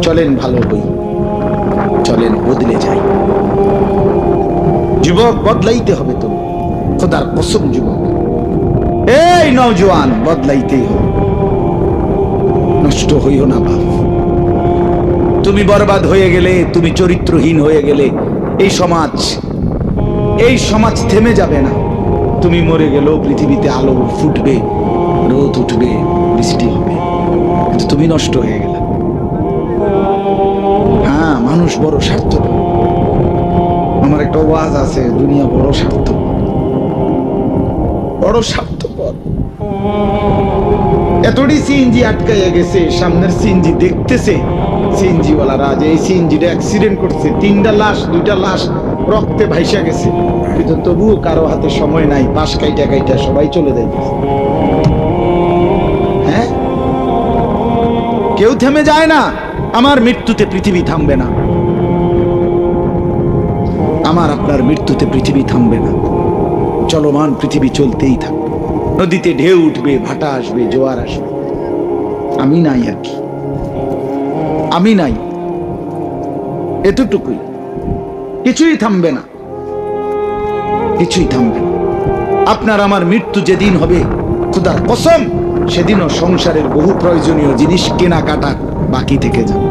চলেন ভালো হই, চলেন বদলে যাই। যুবক বদলাইতে হবে তো, খোদার কসম যুবক, এই নওজোয়ান বদলাইতেই হবে। নষ্ট হইও না বাপ। তুমি বরবাদ হয়ে গেলে, তুমি চরিত্রহীন হয়ে গেলে এই সমাজ থেমে যাবে না। তুমি মরে গেলেও পৃথিবীতে আলো ফুটবে, রোদ উঠবে, বৃষ্টি হবে, কিন্তু তুমি নষ্ট হয়ে গেলে। হ্যাঁ, মানুষ বড় স্বার্থপর। আমার একটা ওয়াজ আছে, দুনিয়া বড় স্বার্থপর, বড় স্বার্থপর। এতটি সিএনজি আটকাইয়া গেছে, সামনের সিএনজি দেখতেছে সিএনজিওয়ালারা যে এই সিএনজিটা অ্যাক্সিডেন্ট করছে, 3টা লাশ, 2টা লাশ রক্তে ভাইসা গেছে, কিন্তু তবুও কারো হাতে সময় নাই, পাশ কাইটা কাইটা সবাই চলে যাইতেছে। হ্যাঁ, কেউ থেমে যায় না। আমার মৃত্যুতে পৃথিবী থামবে না, আমার আপনার মৃত্যুতে পৃথিবী থামবে না। চলমান পৃথিবী চলতেই থাকবে। নদীতে ঢেউ উঠবে, ভাটা আসবে, জোয়ার আসবে, আমি নাই আর কি, আমি নাই, এতটুকুই। কিছুই থামবে না, কিছুই থামবে না। আপনার আমার মৃত্যু যেদিন হবে, খোদার কসম, সেদিনও সংসারের বহু প্রয়োজনীয় জিনিস কেনাকাটা বাকি থেকে যাবে।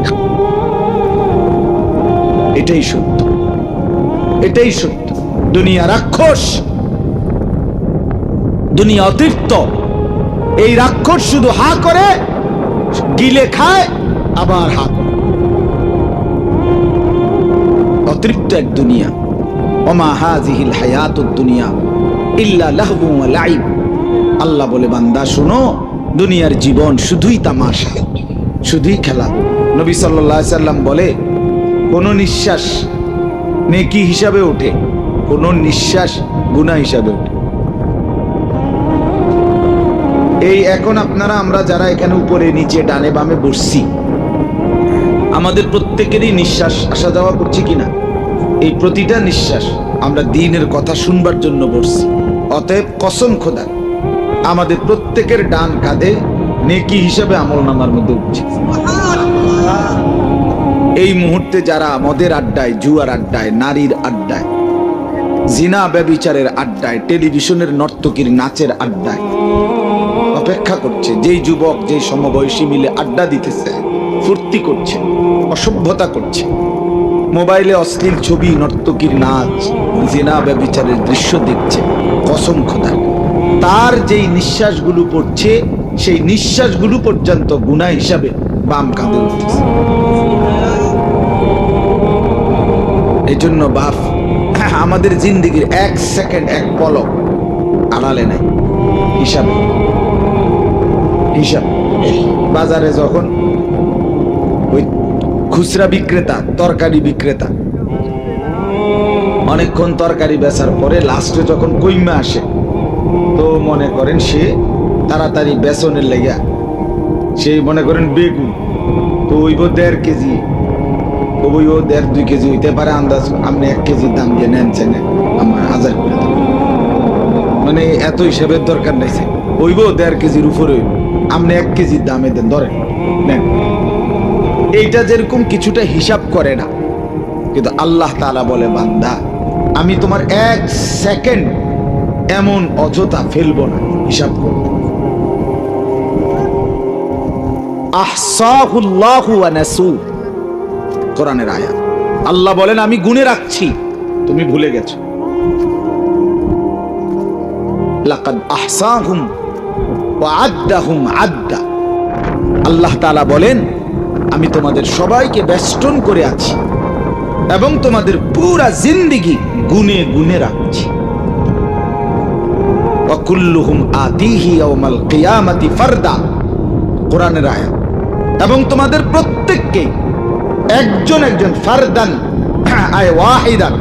এটাই সত্য, এটাই সত্য। দুনিয়া রাক্ষস, দুনিয়া অতৃপ্ত। এই রাক্ষস শুধু হা করে, গিলে খায়, আবার হা করে। অতৃপ্ত এক দুনিয়া। ওমা হাযিহিল হায়াতুদ দুনিয়া ইল্লা লাহবু ওয়া লাইব। আল্লাহ বলে, বান্দা শোনো, দুনিয়ার জীবন শুধুই তামাশা, শুধুই খেলা। নবী সাল্লাল্লাহু আলাইহি সাল্লাম বলে, কোন নিঃশ্বাস নেকি হিসাবে ওঠে, কোন নিঃশ্বাস গুনাহ হিসাবে ওঠে। এই এখন আমরা যারা এখানে উপরে নিচে ডানে বামে বসছি, আমাদের প্রত্যেকেরই নিঃশ্বাস আসা যাওয়া করছে কিনা, এই প্রতিটা নিঃশ্বাস আমরা দ্বীনের কথা শুনবার জন্য বসছি। অতএব কসম খোদার, আমাদের প্রত্যেকের ডান কাঁধে নেকি হিসাবে আমলনামার মধ্যে উঠছে। এই মুহূর্তে যারা মদের আড্ডায়, জুয়ার আড্ডায়, নারীর আড্ডায়, জিনা ব্যভিচারের আড্ডায়, টেলিভিশনের নর্তকীর নাচের আড্ডায় অপেক্ষা করছে, যেই যুবক যেই সমবয়সী মিলে আড্ডা দিতেছে, ফুর্তি করছে, অসভ্যতা করছে, মোবাইলে অশ্লীল ছবি, নর্তকীর নাচ, জিনা ব্যভিচারের দৃশ্য দেখছে, কসম খোদার, তার যেই নিঃশ্বাসগুলো পড়ছে, সেই নিঃশ্বাসগুলো পর্যন্ত গুনাহ হিসাবে বাম কাঁধে উঠতেছে। এই জন্য বাপ, আমাদের জিন্দেগির 1 সেকেন্ড, 1 পলক আড়ালে নাই, হিসাবে। হিসাব বাজারে যখন ওই খুচরা বিক্রেতা, তরকারি বিক্রেতা অনেকক্ষণ তরকারি বেচার পরে লাস্টে যখন কইমা আসে, তো মনে করেন সে তাড়াতাড়ি বেচনের লেগা, সে মনে করেন বেগুন তো ওইব 1.5 কেজি, ওইব 1.5-2 কেজি হইতে পারে, আন্দাজ আপনি 1 কেজির দাম দিয়ে নেন, চেনে আমার 1000 করে দেন, মানে এত হিসাবের দরকার নাই। ওইব 1.5 কেজির উপরে, আপনি 1 কেজির দামে দেন, ধরেন নেন। এইটা যেরকম কিছুটা হিসাব করে না, কিন্তু আল্লাহ তাআলা বলে, বান্দা আমি তোমার 1 সেকেন্ড এমন অযথা ফেলবো না, হিসাব করব। আহসাহুল্লাহু ওয়া নাসু, কোরআনের আয়াত। আল্লাহ বলেন, আমি গুনে রাখছি, তুমি ভুলে গেছো। লাকাদ আহসাহুম ওয়া আদ্দাহুম আদ্দা। আল্লাহ তাআলা বলেন, আমি তোমাদের সবাইকে বেষ্টন করে আছি এবং তোমাদের পুরা জিন্দেগি গুনে গুনে রাখছি। ওয়া কুল্লুহুম আতিহি ইয়াওমাল কিয়ামাতি ফারদা, কোরআনের আয়াত। এবং তোমাদের প্রত্যেককে একজন একজন, ফারদান আয় ওয়াহিদান,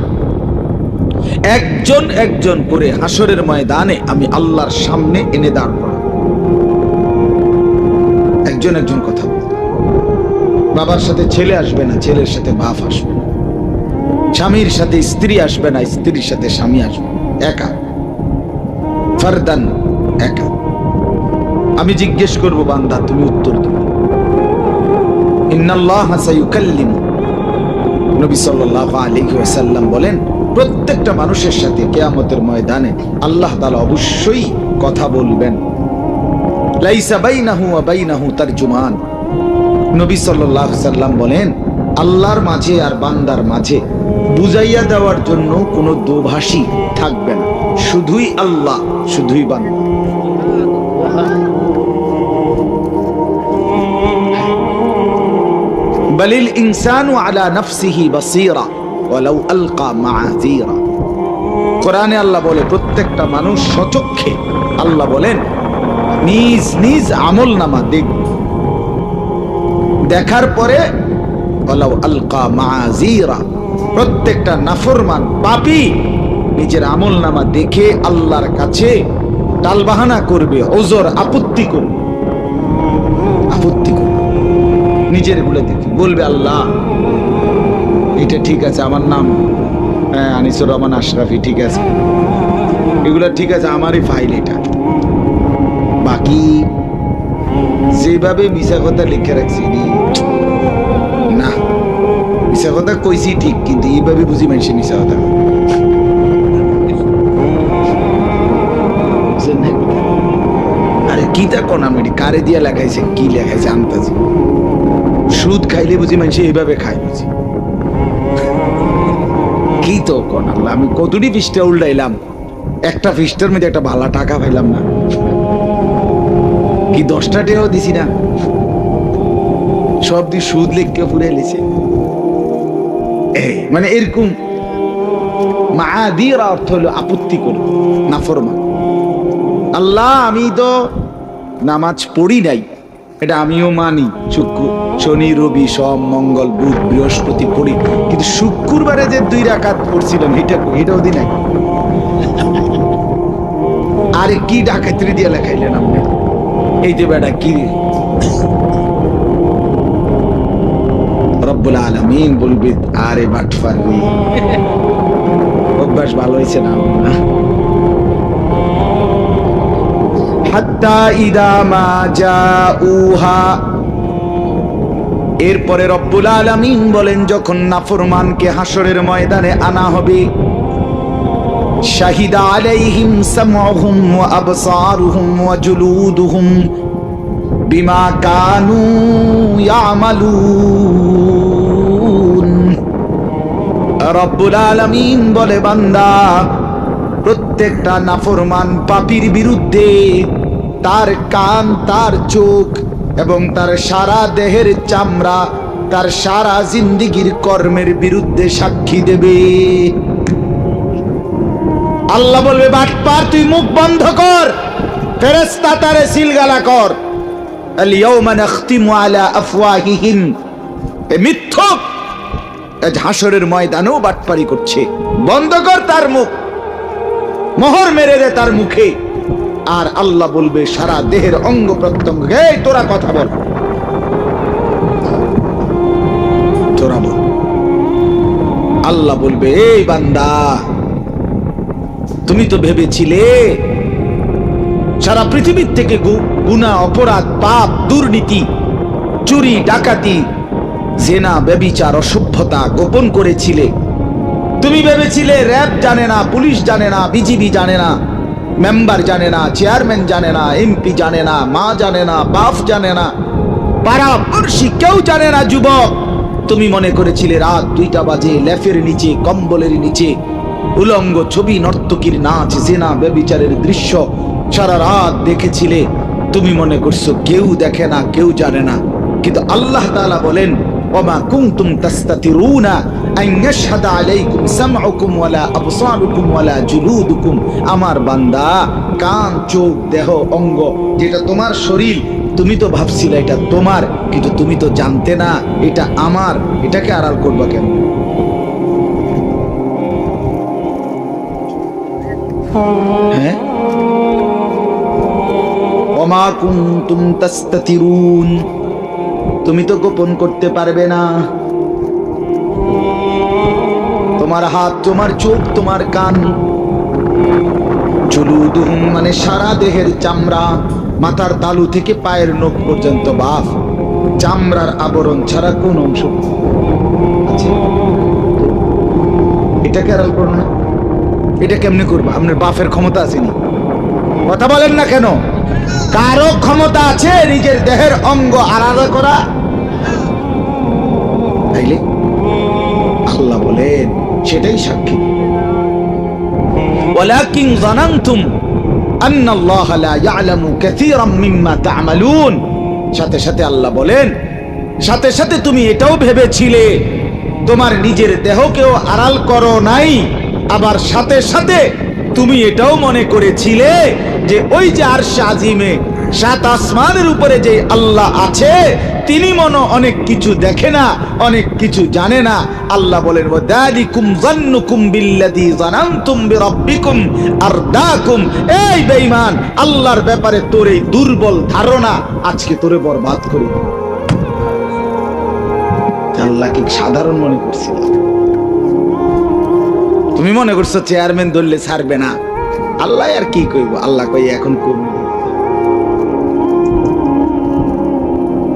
একজন একজন করে হাসরের ময়দানে আমি আল্লাহর সামনে এনে দাঁড় করাবো। একজন একজন কথা বলতে। বাবার সাথে ছেলে আসবে না, ছেলের সাথে বাপ আসবে না, স্বামীর সাথে স্ত্রী আসবে না, স্ত্রীর সাথে স্বামী আসবে, একা, ফারদান, একা। আমি জিজ্ঞেস করব, বান্দা তুমি উত্তর দেবে, ইন্নাল্লাহা সায়ুকাল্লিমু, নবী সাল্লাল্লাহু আলাইহি ওয়াসাল্লাম বলেন প্রত্যেকটা মানুষের সাথে কিয়ামতের ময়দানে আল্লাহ তাআলা অবশ্যই কথা বলবেন। লাইসা বাইনাহু ওয়া বাইনাহু তারজুমান, নবী সাল্লাল্লাহু আলাইহি ওয়াসাল্লাম বলেন আল্লাহর মাঝে আর বান্দার মাঝে বুঝাইয়া দেওয়ার জন্য কোনো দোভাষী থাকবে না, শুধুই আল্লাহ, শুধুই বান্দা। বালিল ইনসানু আলা নাফসিহি বাসীরা ওয়ালাউ আলকা মাআযীরা, কোরআনে আল্লাহ বলে প্রত্যেকটা মানুষ সচক্ষে, আল্লাহ বলেন নিজ নিজ আমলনামা দেখবে, দেখার পরে ওয়ালাউ আলকা মাআযীরা, প্রত্যেকটা নাফরমান পাপী নিজের আমলনামা দেখে আল্লাহর কাছে টালবাহানা করবে, ওজর আপত্তি করবে, আপত্তি করবে, নিজের গুলো দেখে বলবে আল্লাহ এটা ঠিক আছে, আমার নাম আনিসুর রহমান আশরাফি, ঠিক আছে, এগুলা ঠিক আছে, আমারই ফাইল এটা, বাকি যেভাবে মিশা কথা লিখে রাখছি না, মিশা কথা কইছি ঠিক, কিন্তু এইভাবে বুঝি মানুষে মিশা কথা। আরে কি তা কোনামিডি কারে দিয়া লেখাইছে, কি লেখাইছে আনতাছি, সুদ খাইলে বুঝি মানুষ এইভাবে খায় বুঝি, কি তো কোন আল্লাহ, আমি কতটি পৃষ্ঠা উল্টাইলাম, একটা পৃষ্ঠার মধ্যে একটা ভালো টাকা পাইলাম না, কি 10টা টাকাও দিছি না, সব দিয়ে সুদ লিখকে পুরে লিছে, মানে এরকম মাআযীরা অর্থ হলো আপত্তি করে, নাফরমান। আল্লাহ আমি তো নামাজ পড়ি নাই, এটা আমিও মানি, শুক্র শনি রবি সোম মঙ্গল বুধ বৃহস্পতি পড়ি, কিন্তু শুক্রবারে যে 2 রাকাত পড়ছিলাম এটাও দিন নাই, আরে কি ডাকাতি দিয়ে লেখাইলেন আপনি, এই যে বেটা কি রব্বুল আলামিন বলবে আরে বাটফারি, অভ্যাস ভালো হয়েছে না, হাত্তা ইদা মা জাউহা, এরপরে রব্বুল আলামিন বলেন যখন নাফরমানকে হাসরের ময়দানে আনা হবে, শাহিদা আলাইহিম সামউহুম ওয়া আবসারুহুম ওয়া জুলুদুহুম বিমা কানু ইয়ামালুন, রব্বুল আলামিন বলে বান্দা প্রত্যেকটা নাফরমান পাপীর বিরুদ্ধে তার কান, তার চোখ এবং তার সারা দেহের চামড়া, তার সারা জিন্দেগীর কর্মের বিরুদ্ধে সাক্ষী দেবে। আল্লাহ বলবে বাটপার তুই মুখ বন্ধ কর, ফেরেশতা তারে সিলগালা কর, আল ইয়াউমা নাখতিমু আলা আফওয়াহিহিম, এ মিথ্যক হাসরের ময়দানেও বাটপারি করছে, বন্ধ কর তার মুখ, মোহর মেরে দে তার মুখে। আর আল্লাহ বলবে সারা দেহের অঙ্গ প্রত্যঙ্গ, এই তোরা কথা বল, তোরা বল। আল্লাহ বলবে এই বান্দা তুমি তো ভেবেছিলে সারা পৃথিবীর থেকে গুনাহ অপরাধ পাপ দুর্নীতি চুরি ডাকাতি জেনা ব্যভিচার অসভ্যতা গোপন করেছিলে, তুমি ভেবেছিলে র‍্যাব জানে না, পুলিশ জানে না, বিজিবি জানে না, মেম্বার জানে না, চেয়ারম্যান জানে না, এমপি জানে না, মা জানে না, বাপ জানে না, পাড়া পড়শি কেউ জানে না। যুবক তুমি মনে করেছিলে রাত 2টা বাজে লেফের নিচে কম্বলের নিচে উলঙ্গ ছবি নর্তকীর নাচ জেনা ব্যভিচারের দৃশ্য সারা রাত দেখেছিলে, তুমি মনে করছো কেউ দেখে না, কেউ জানে না, কিন্তু আল্লাহ তাআলা বলেন ওমা কুনতুম তাস্তাতিরুনা আন ইয়াশহাদা আলাইকুম সামউকুম ওয়ালা আবসারুকুম ওয়ালা জুলুদুকুম, আমার বান্দা কান চোখ দেহ অঙ্গ যেটা তোমার শরীর, তুমি তো ভাবছিলে এটা তোমার, কিন্তু তুমি তো জানতে না এটা আমার, এটাকে আড়াল করবা কেন? হ্যাঁ, ওমা কুনতুম তাস্তাতিরুন, তুমি তো গোপন করতে পারবে না, তোমার হাত, তোমার চোখ, তোমার কান, জুলুদুহুম মানে সারা দেহের চামড়া, মাথার তালু থেকে পায়ের নখ পর্যন্ত বাপ চামড়ার আবরণ ছাড়া কোন অংশ আছে? এটাকে আড়াল করো না। এটা কেমনে করবা? আপনার বাপের ক্ষমতা আসেনি? কথা বলেন না কেন? কারো ক্ষমতা আছে নিজের দেহের অঙ্গ আলাদা করা? তাইলে আল্লাহ বলেন সেটাই সাক্ষী। ওয়ালাকিন যানানতুম আন্নাল্লাহা লা ইয়ালামু কাসীরাম মিম্মা তা'মালুন। সাথে সাথে আল্লাহ বলেন, সাথে সাথে তুমি এটাও ভেবেছিলে, তোমার নিজের দেহকেও আড়াল করো নাই, আবার সাথে সাথে তুমি এটাও মনে করেছিলে যে ওই যে আরশে আজিমে সাত আসমানের উপরে যে আল্লাহ আছে তিনি মনে অনেক কিছু দেখে না, অনেক কিছু জানে না। আল্লাহ বলেন ওয়াদালিকুম যান্নুকুম বিল্লাযী যানানতুম বিরাব্বিকুম আরদাকুম। এই বেঈমান, আল্লাহর ব্যাপারে তোর এই দুর্বল ধারণা আজকে তোরে বরবাদ করে দিবে। আল্লাহ কি সাধারণ মনে করছিল? তুমি মনে করছো চেয়ারম্যান ধরলে ছাড়বে না? আল্লাহ আর কি কইব? আল্লাহ কই এখন কমবে,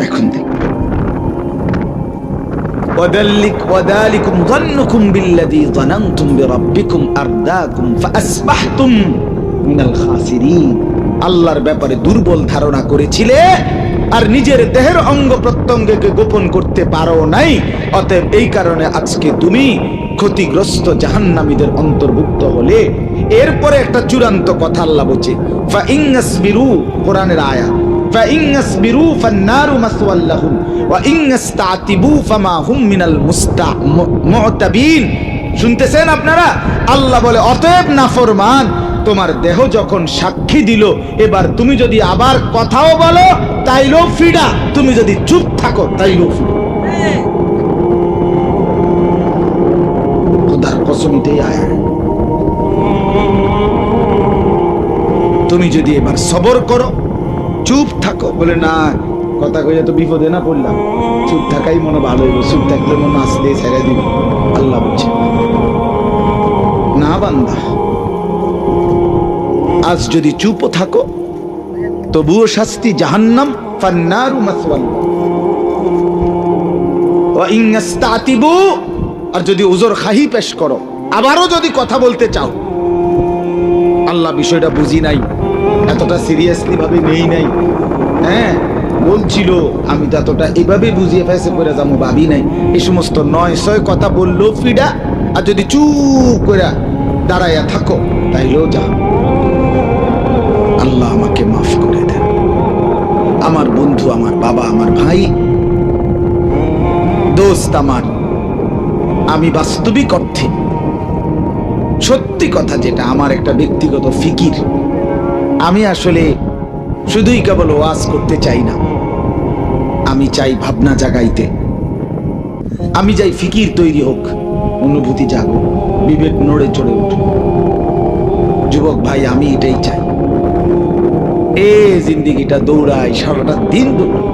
এখন দেখ। ওয়াদালিকুম যান্নুকুম বিল্লাযী যানানতুম বিরাব্বিকুম আরদাকুম ফাআসবাহতুম মিনাল খাসিরিন। আল্লাহর ব্যাপারে দুর্বল ধারণা করেছিলে আর নিজের দেহের অঙ্গ প্রত্যঙ্গকে গোপন করতে পারো নাই, অতএব এই কারণে আজকে তুমি ক্ষতিগ্রস্ত জাহান্নামীদের অন্তর্ভুক্ত হলে। এরপরে একটা চূড়ান্ত কথা আল্লাহ বলছে, ফাইন ইয়াসবিরু, কোরআনের আয়াত, ফাইন ইয়াসবিরু ফান্নারু মাসওয়াল লাহুম ওয়া ইন ইস্তাতিবু ফামা হুম মিনাল মুতাবিন। শুনতেছেন আপনারা? আল্লাহ বলে অতএব নাফরমান, তোমার দেহ যখন সাক্ষী দিল, এবার তুমি যদি আবার কথাও বলো তাইলেও ফিডা, তুমি যদি চুপ থাকো তাইলেও ফিডা। খোদার কসম এটাই আয়াত। তুমি যদি এবার সবর করো, চুপ থাকো, বলে না কথা কইয়া তো বিপদে না পড়লাম, চুপ থাকাই মনে ভালো হইব, চুপ থাকলে মনে আসলে ছেড়ে দিবে। আল্লাহ বলছে না বান্দা, আজ যদি চুপও থাকো তবুও শাস্তি জাহান্নাম, ফান্নারু মাসওয়াল। ওয়া ইন ইস্তাতিবু, আর যদি উযর খাহি পেশ করো, আবারও যদি কথা বলতে চাও, আল্লাহ বিষয়টা বুঝি নাই, এতটা সিরিয়াসলি ভাবে নেই নাই। হ্যাঁ বলছিল, আমি তো এতটা এভাবে বুঝিয়ে ফেসে করে যাবো ভাবি নাই। এই সমস্ত নয় ছয় কথা বললো ফিডা, আর যদি চুপ করে দাঁড়াইয়া থাকো তাইলেও যা। আল্লাহ আমাকে মাফ করে দেন। আমার বন্ধু, আমার বাবা, আমার ভাই, দোস্ত আমার, আমি বাস্তবিক অর্থে সত্যি কথা যেটা আমার একটা ব্যক্তিগত ফিকির, আমি আসলে শুধুই কেবল ওয়াজ করতে চাই না, আমি চাই ভাবনা জাগাইতে, আমি চাই ফিকির তৈরি হোক, অনুভূতি জাগুক, বিবেক নড়ে চড়ে উঠুক। যুবক ভাই, আমি এটাই চাই। এ জিন্দিগিটা দৌড়াই, সারাটা দিন দৌড়াই,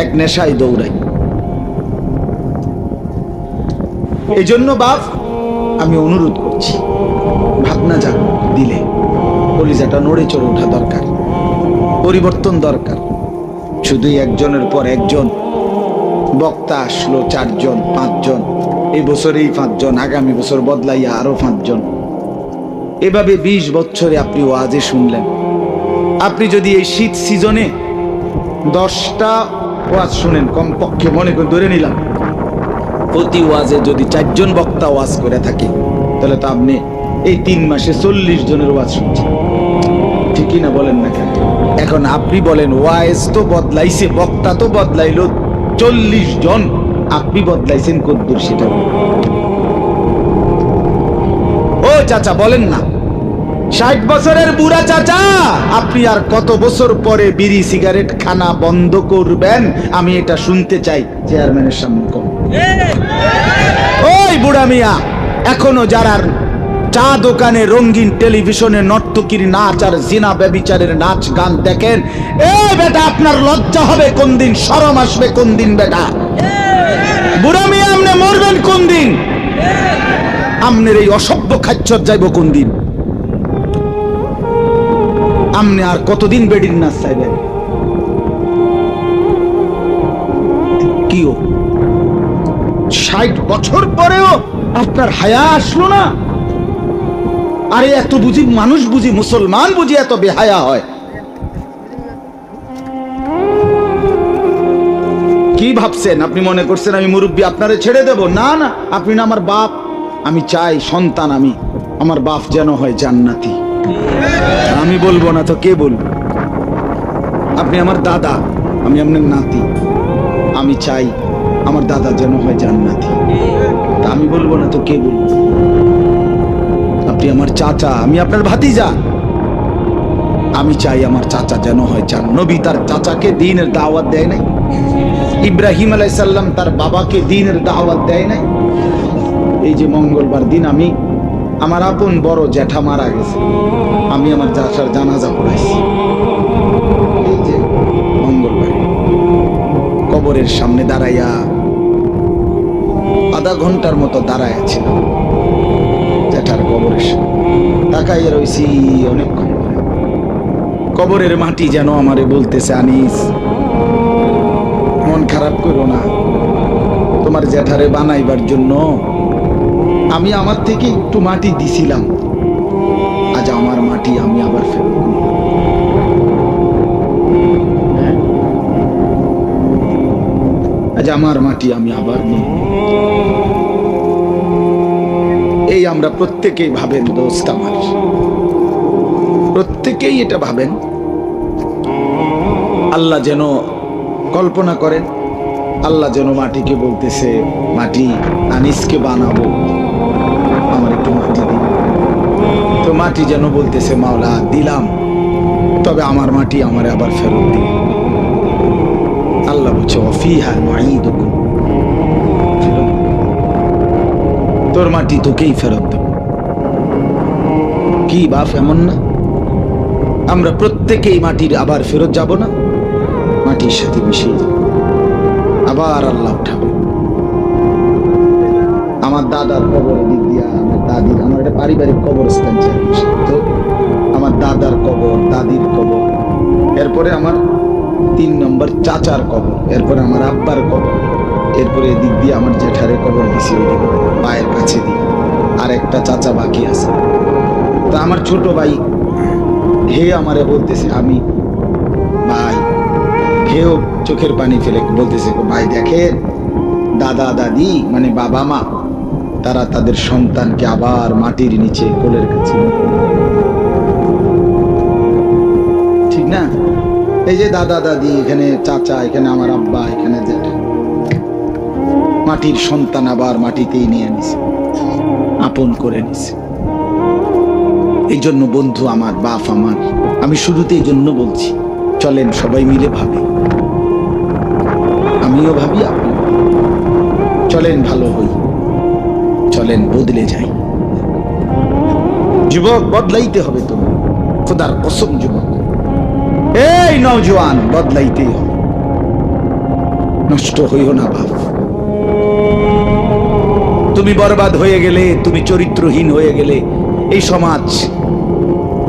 এক নেশায় দৌড়াই। এই জন্য বাপ আমি অনুরোধ করছি, ভাবনা যাক দিলে কলিজাটা নড়ে চড়ে ওঠা দরকার, পরিবর্তন দরকার। শুধুই একজনের পর একজন বক্তা আসলো, 4 জন 5 জন, এই বছরেই 5 জন, আগামী বছর বদলাইয়া আরো 5 জন, এভাবে 20 বছরে আপনি ওয়াজে শুনলেন। আপনি যদি এই শীত সিজনে 10টা ওয়াজ শুনেন, কমপক্ষে মনে করে ধরে নিলাম প্রতি ওয়াজে যদি 4 জন বক্তা ওয়াজ করে থাকে, তাহলে তো আপনি এই 3 মাসে 40 জনের ওয়াজ শুনছেন, ঠিকই না? বলেন না কেন? এখন আপনি বলেন, ওয়াজ তো বদলাইছে, বক্তা তো বদলাইলো 40 জন, আপনি বদলাইছেন কদ্দুর সেটা? ও চাচা বলেন না, 60 বছরের বুড়া চাচা, আপনি আর কত বছর পরে বিড়ি সিগারেট খানা বন্ধ করবেন? আমি এটা শুনতে চাই চেয়ারম্যানের সামনে। কম ওই বুড়া মিয়া, এখনো যারা চা দোকানে, রঙিন টেলিভিশনে নর্তকীর নাচ আর জিনা ব্যভিচারের নাচ গান দেখেন, এই বেটা আপনার লজ্জা হবে কোন দিন? শরম আসবে কোন দিন? বেটা বুড়া মিয়া, আপনি মরবেন কোন দিন? আপনার এই অসভ্য খাচ্ছর যাইব কোন দিন? আপনি আর কতদিন বেডির নাচ চাইবেন? কিও 60 বছর পরেও আপনার হায়া আসলো না? আরে এত বুঝি মানুষ, বুঝি মুসলমান, বুঝি এত বেহায়া হয়? কি ভাবছেন? আপনি মনে করছেন আমি মুরব্বী আপনারে ছেড়ে দেব? না না, আপনি না আমার বাপ। আমি চাই সন্তান, আমি আমার বাপ যেন হয় জান্নাতি। আমি বলবো না তো কে বলবো? আপনি আমার দাদা, আমি আপনার নাতি। আমি চাই আমার দাদা যেন হয় জান্নাতি। তা আমি বলবো না তো কে বলবো? আপনি আমার চাচা, আমি আপনার ভাতিজা। আমি চাই আমার চাচা যেন হয় জান্নাতি। নবী তার চাচাকে দ্বীনের দাওয়াত দেয় নাই? ইব্রাহিম আলাইহিস সালাম তার বাবাকে দ্বীনের দাওয়াত দেয় নাই? এই যে মঙ্গলবার দিন আমি, আমার আপন বড় জ্যাঠা মারা গেছে, আমি আমার চাচার জানাজা পড়াইছি। এই যে মঙ্গলবার কবরের সামনে দাঁড়াইয়া আধা ঘন্টার মতো দাঁড়াইয়া ছিল জ্যাঠার কবরের সামনে, তাকাইয়া রইছি অনেকক্ষণ। কবরের মাটি যেন আমারে বলতেছে, আনিস মন খারাপ করো না, তোমার জ্যাঠারে বানাইবার জন্য আমি আমার থেকে একটু মাটি দিছিলাম, আজ আমার মাটি আমি আবার ফেরত নিব। আজ আমার মাটি আমি আবার নিব। এই আমরা প্রত্যেকেই ভাবেন দোস্ত আমার, প্রত্যেকেই এটা ভাবেন। আল্লাহ যেন কল্পনা করেন, আল্লাহ যেন মাটিকে বলতেছে, মাটি আনিসকে বানাবো, আমার একটু মাটি দিন। তো মাটি যেন বলতেছে, মাওলা দিলাম, তবে আমার মাটি আমারে আবার ফেরত দিন। আল্লাহ বলছে, ওয়াফিহা নুঈদুকুম, তোর মাটি তোকেই ফেরত দেব। কি বাপ এমন না? আমরা প্রত্যেকেই মাটির আবার ফেরত যাব না? মাটির সাথে মিশে যাব, আবার আল্লাহ উঠাবে। আমার দাদার কবরের দিক দিয়া, আমার দাদির, আমার একটা পারিবারিক কবরস্থান চাই, তো আমার দাদার কবর, দাদির কবর, এরপরে আমার 3 নম্বর চাচার কবর, এরপরে আমার আব্বার কবর, এরপরে এদিক দিয়ে আমার জেঠারে কবর দিছি, ওই দিকে পায়ের কাছে দিয়ে আর একটা চাচা বাকি আছে। তা আমার ছোট ভাই হে আমারে বলতেছে, আমি ভাই হেও চোখের পানি ফেলে বলতেছে, ভাই দেখেন দাদা দাদি মানে বাবা মা, তারা তাদের সন্তানকে আবার মাটির নিচে কোলের কাছে, ঠিক না? এই যে দাদা দাদি, এখানে চাচা, এখানে আমার আব্বা, এখানে জেঠা, মাটির সন্তান আবার মাটিতেই নিয়ে নিছে, আপন করে নিছে। এই জন্য বন্ধু আমার, বাপ আমার, আমি শুরুতে এই জন্য বলছি, চলেন সবাই মিলে ভাবি, আমিও ভাবি, আপনি চলেন ভালো হই, চলেন বদলে যাই। যুবক বদলাইতে হবে, তুমি খোদার কসম যুবক, এই নওজোয়ান বদলাইতেই হবে, নষ্ট হইও না বাপ। তুমি বরবাদ হয়ে গেলে, তুমি চরিত্রহীন হয়ে গেলে,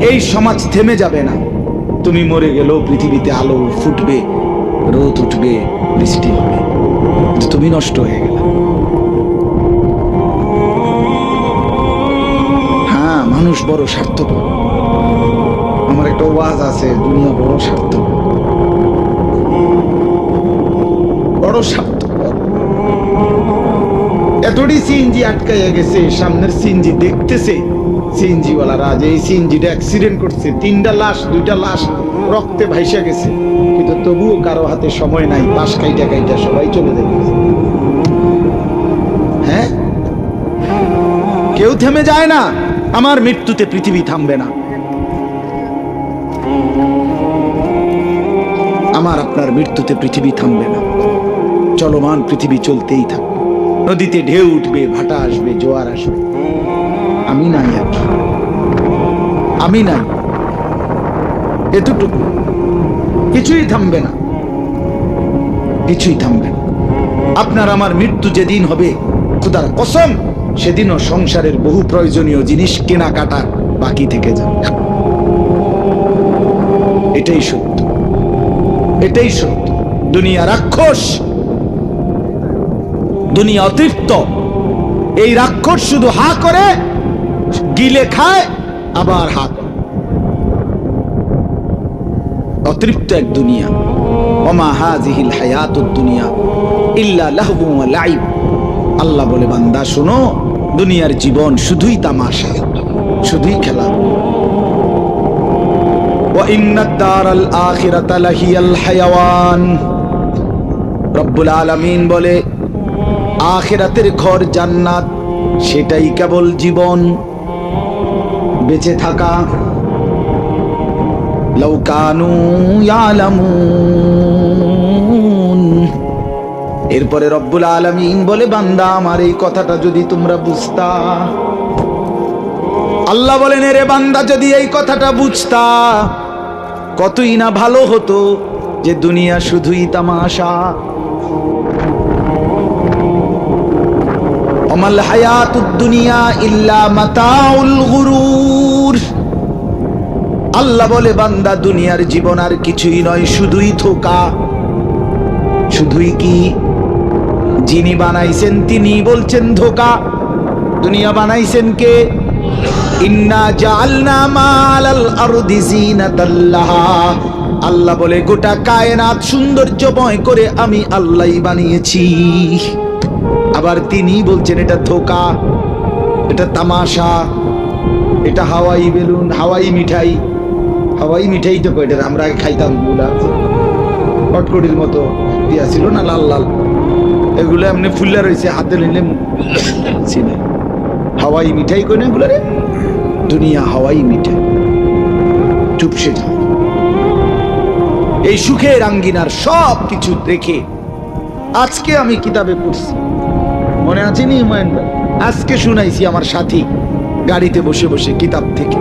এই সমাজ থেমে যাবে না। তুমি মরে গেলেও পৃথিবীতে আলো ফুটবে, রোদ উঠবে, বৃষ্টি হবে, তুমি নষ্ট হয়ে গেলে। হ্যাঁ, মানুষ বড় স্বার্থপর। আমার একটা ওয়াজ আছে, দুনিয়া বড় স্বার্থপর, বড় স্বার্থপর। এতটি সিএনজি আটকাইয়া গেছে, সামনের সিএনজি দেখতেছে, সিএনজিওয়ালারা যে এই সিএনজিটা অ্যাক্সিডেন্ট করছে, 3টা লাশ, 2টা লাশ রক্তে ভাইসা গেছে, কিন্তু তবুও কারো হাতে সময় নাই, পাশ কাইটা কাইটা সবাই চলে যাইতেছে। হ্যাঁ, কেউ থেমে যায় না। আমার মৃত্যুতে পৃথিবী থামবে না, আমার আপনার মৃত্যুতে পৃথিবী থামবে না। চলমান পৃথিবী চলতেই থাকবে। নদীতে ঢেউ উঠবে, ভাটা আসবে, জোয়ার আসবে, আমি নাই, আর আমি নাই, এতটুকু। কিছুই থামবে না, কিছুই থামবে না। আপনার আমার মৃত্যু যেদিন হবে, খোদার কসম, সেদিনও সংসারের বহু প্রয়োজনীয় জিনিস কেনাকাটা বাকি থেকে যাবে। এটাই সত্য, এটাই সত্য। দুনিয়া রাক্ষস, দুনিয়া অতৃপ্ত। এই রাক্ষস শুধু হা করে, গিলে খায়, আবার হা করে। অতৃপ্ত এক দুনিয়া। ওমা হাযিহিল হায়াতুদ দুনিয়া ইল্লা লাহবু ওয়া লাইব। আল্লাহ বলে, বান্দা শোনো, দুনিয়ার জীবন শুধুই তামাশা, শুধুই খেলা। ওয়া ইন্নাদ দারাল আখিরাতা লাহিয়াল হায়াওয়ান। রব্বুল আলামিন বলে, আখিরাতের ঘর জান্নাত, সেটাই কেবল জীবন, বেঁচে থাকা। লাউ কানু ইয়ালামুন। এরপরে রব্বুল আলামিন বলে, বান্দা আমার এই কথাটা যদি তোমরা বুঝতা। আল্লাহ বলেন, রে বান্দা যদি এই কথাটা বুঝতা, কতই না ভালো হতো যে দুনিয়া শুধুই তামাশা। ওমাল হায়াতুদ দুনিয়া ইল্লা মাতাউল গুরুর। আল্লাহ বলে, বান্দা দুনিয়ার জীবন আর কিছুই নয়, শুধুই ধোঁকা। শুধুই কি? যিনি বানাইছেন তিনি বলছেন ধোঁকা। দুনিয়া বানাইছেন কে? ইন্না জাআলনা মালাল আরদি যিনাতাল লাহা। আল্লাহ বলে, গোটা কায়নাত সৌন্দর্যময় করে আমি আল্লাহই বানিয়েছি। আবার তিনি বলছেন এটা ধোঁকা, এটা তামাশা, এটা হাওয়াই বেলুন, হাওয়াই মিঠাই। হাওয়াই মিঠাই তো কয়টা আমরা খাইতাম, গুলা কটকটির মতো দিয়া ছিল না, লাল লাল, এগুলো এমনি ফুল্লা রয়েছে, হাতে নিলে চিনে। হাওয়াই মিঠাই কই না এগুলো রে? দুনিয়া হাওয়াই মিঠাই, চুপসে যায়। এই সুখের আঙ্গিনার সব কিছু রেখে আজকে আমি কিতাবে পড়ছি, মনে আছে নি হুমায়ুন ভাই? আজকে শুনাইছি আমার সাথী গাড়িতে বসে বসে কিতাব থেকে।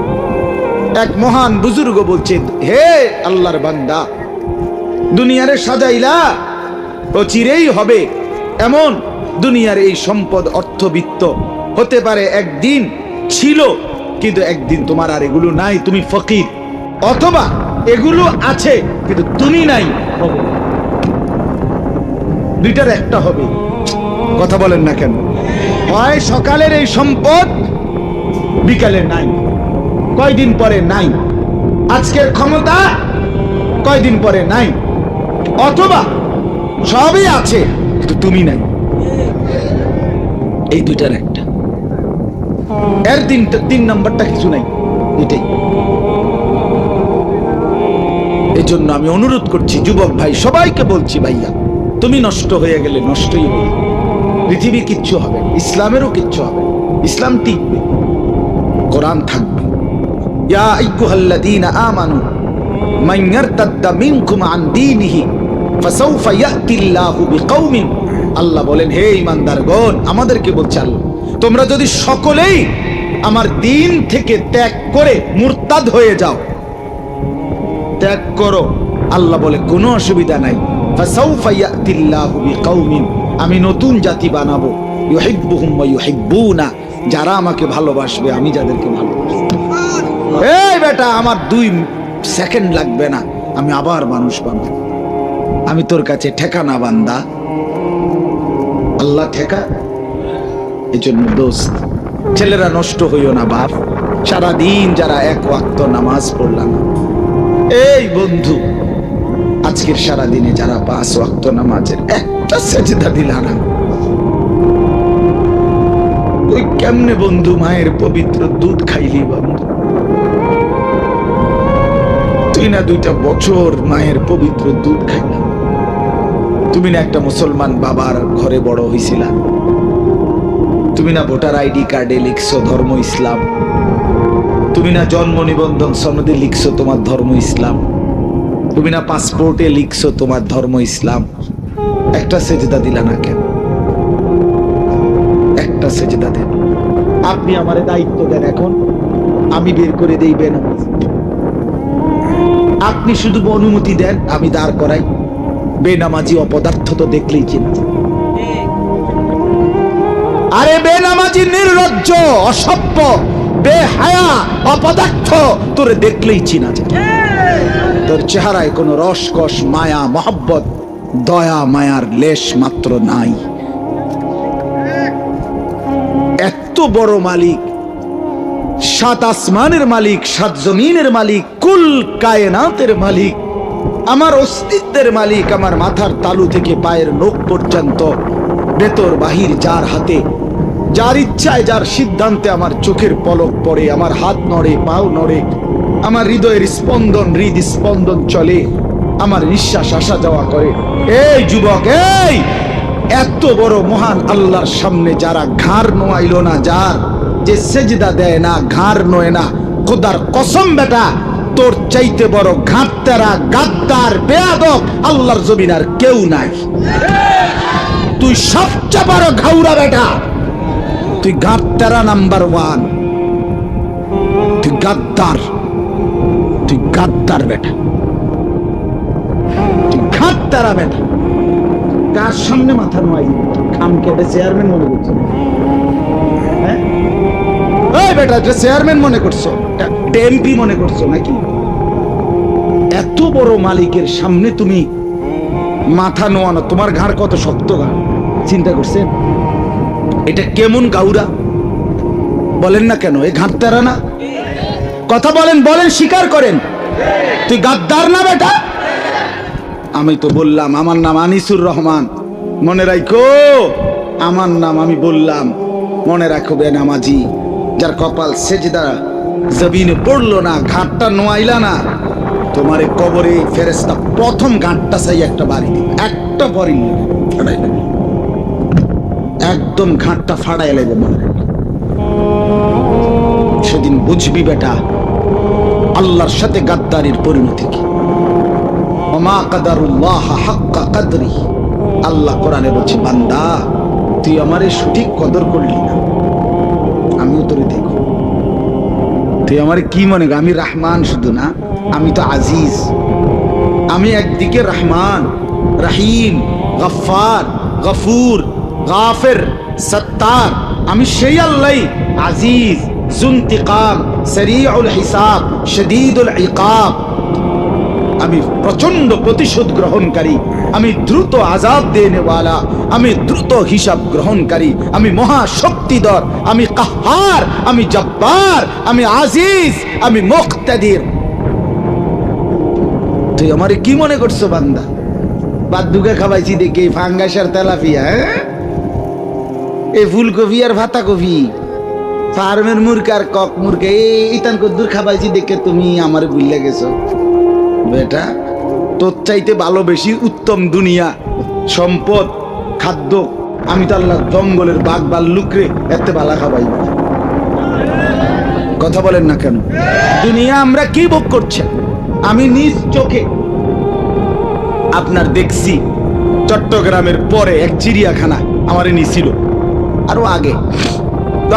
এক মহান বুজুর্গ বলছেন, হে আল্লাহর বান্দা, দুনিয়ারে সাজাইলা ও চিরেই হবে এমন। দুনিয়ার এই সম্পদ অর্থবিত্ত হতে পারে একদিন ছিল, কিন্তু একদিন তোমার আর এগুলো নাই, তুমি ফকির। অথবা এগুলো আছে কিন্তু তুমি নাই, দুইটার একটা হবে। কথা বলেন না কেন? হয় সকালের এই সম্পদ বিকালে নাই, কয়দিন পরে নাই। আজকের ক্ষমতা কয়দিন পরে নাই। অথবা সবই আছে কিন্তু তুমি নাই। এই দুইটার একটা। এর তিন নাম্বারটা কিছু নাই, এটাই। এই জন্য আমি অনুরোধ করছি যুবক ভাই সবাইকে বলছি, ভাইয়া তুমি নষ্ট হয়ে গেলে নষ্টই হবে। পৃথিবী কিচ্ছু হবে, ইসলামেরও কিচ্ছু হবে। ইসলাম টিকবে, কোরআন থাকবে। ইয়া আইয়ুহাল্লাযীনা আমানু মান ইয়ারতাদ্দা মিনকুম আন দীনিহি ফাসাউফা ইয়াতিল্লাহু বিকওমিন। আল্লাহ বলেন, হে ঈমানদারগণ, আমাদেরকে বলছে আল্লাহ, তোমরা যদি সকলেই আমার দ্বীন থেকে ত্যাগ করে মুরতাদ হয়ে যাও, ত্যাগ করো, আল্লাহ বলে কোনো অসুবিধা নাই। ফাসাউফা ইয়াতিল্লাহু বিকওমিন, আমি নতুন জাতি বানাবো, ইউহিব্বুহুম ওয়া ইউহিব্বুনা, যারা আমাকে ভালোবাসবে, আমি যাদেরকে ভালোবাসবো। এই বেটা, আমার 2 সেকেন্ড লাগবে না, আমি আবার মানুষ বানাবো। আমি তোর কাছে ঠেকা না বান্দা, আল্লাহ ঠেকা। এই জন্য দোস্ত, ছেলেরা নষ্ট হইও না বাপ। সারাদিন যারা এক ওয়াক্ত নামাজ পড়লাম, এই বন্ধু আজকের সারাদিনে যারা 5 ওয়াক্ত নামাজের একটা সেজদা দিলা না, তুই কেমনে বন্ধু মায়ের পবিত্র দুধ খাইলি? বন্ধু তুই না 2টা বছর মায়ের পবিত্র দুধ খাইলা। তুমি না একটা মুসলমান বাবার ঘরে বড় হইছিলা। তুমি না ভোটার আইডি কার্ডে লিখছো ধর্ম ইসলাম। তুমি না জন্ম নিবন্ধন সনদে লিখছো তোমার ধর্ম ইসলাম। তুমি না পাসপোর্টে লিখছো তোমার ধর্ম ইসলাম। একটা সেজদা দিলা না কেন? একটা সেজদা দেন। আপনি আমারে দায়িত্ব দেন, এখন আমি বের করে দেই বেনামাজ। আপনি শুধু অনুমতি দেন, আমি দাঁড় করাই। বেনামাজি অপদার্থ তো দেখলেই চিনা। আরে বেনামাজি নির্লজ্জ, অসভ্য, বেহায়া, অপদার্থ তোরে দেখলেই চিনা যায়। তোর চেহারায় কোনো রসকস, মায়া, মহব্বত, দয়া মায়ার লেশ মাত্র নাই। এত বড় মালিক, 7 আসমানের মালিক, 7 জমিনের মালিক, কুল কায়নাতের মালিক, আমার অস্তিত্বের মালিক, আমার মাথার তালু থেকে পায়ের নখ পর্যন্ত ভেতর বাহির যার হাতে, যার ইচ্ছায়, যার সিদ্ধান্তে আমার চোখের পলক পড়ে, আমার হাত নড়ে, পাও নড়ে, আমার হৃদয়ের স্পন্দন, হৃদস্পন্দন চলে, আমার নিঃশ্বাস আসা যাওয়া করে। এই যুবক, এই এত বড় মহান আল্লাহর সামনে যারা ঘাড় নোয়াইল না, যার যে সেজদা দেয় না, ঘাড় নোয় না, খোদার কসম বেটা, তোর চাইতে বড় ঘাটতারা, গাদ্দার, বেয়াদব আল্লাহর জমিন আর কেউ নাই। তুই সবচেয়ে বড় ঘাউরা বেটা, তুই গাদ্দারা নাম্বার 1, তুই গাদ্দার, তুই গাদ্দার বেটা, তুই ঘাটতারা বেটা। কার সামনে মাথা নোয়াই? খাম কেটে চেয়ারম্যান মনে করছো? হ্যাঁ এই বেটা, চেয়ারম্যান মনে করছো? এমপি মনে করছো নাকি? এত বড় মালিকের সামনে তুমি মাথা নোয়ানো, তোমার ঘাড় কত শক্ত ঘাড়, চিন্তা করছেন? এটা কেমন গাউরা বলেন না কেন? এই ঘাটতারা না? কথা বলেন, বলেন, স্বীকার করেন। তুই গাদ্দার না বেটা? আমি তো বললাম আমার নাম আনিসুর রহমান, মনে রাখো আমার নাম। আমি বললাম মনে রাখো বেনামাজি, যার কপাল সেজদা জমিনে পড়লো না, ঘাটটা নোয়াইলা না, তোমারে কবরে ফেরেশতা প্রথম ঘাটটা চাই একটা বাড়ি দিবে, একটা বাড়ি ফাড়াইলে, একদম ঘাটটা ফাড়াই লাগবে। সেদিন বুঝবি বেটা আল্লাহর সাথে গাদ্দারির পরিণতি কি। ওমা কাদারুল্লাহ হাক্কা কাদরি, আল্লাহ কোরআনে বলছে, বান্দা তুই আমারে সঠিক কদর করলি না, আমিও তোরে দেখো। তুই আমারে কি মনে কর? আমি রহমান শুধু না, আমি তো আজিজ। আমি একদিকে রহমান, রহিম, গফফার, গফুর, গাফির, সত্তার। আমি সেই আল্লাহ, আজিজ, যুন্তিকাম, সরিউল হিসাব, শদীদুল ইকাব। আমি প্রচন্ড প্রতিশোধ গ্রহণকারী, আমি দ্রুত আযাব দেনেওয়ালা, আমি দ্রুত হিসাব গ্রহণকারী, আমি মহাশক্তিধর, আমি কাহ্হার, আমি জব্বার, আমি আজিজ, আমি মুক্তাদির। তুই আমারে কি মনে করছো বান্দা? বাদুকে খাওয়াইছি দেখে ফাঙ্গাস আর তেলাপিয়া, এই ফুলকপি আর ভাতা কপি, ফার্মের মুরগা আর কক মুরগা, ইতান কদ্দুর খাওয়াইছি দেখে তুমি আমার ভুলে গেছো বেটা। তোর চাইতে ভালো বেশি উত্তম দুনিয়া, সম্পদ, খাদ্য আমি তো আল্লাহ জঙ্গলের বাঘ ভাল্লুকরে এতে বালা খাবাই। কথা বলেন না কেন? দুনিয়া আমরা কি ভোগ করছে? আমি নিজ চোখে আপনার দেখছি চট্টগ্রামের পরে এক চিড়িয়াখানা আমারে নিছিল আরো আগে। তো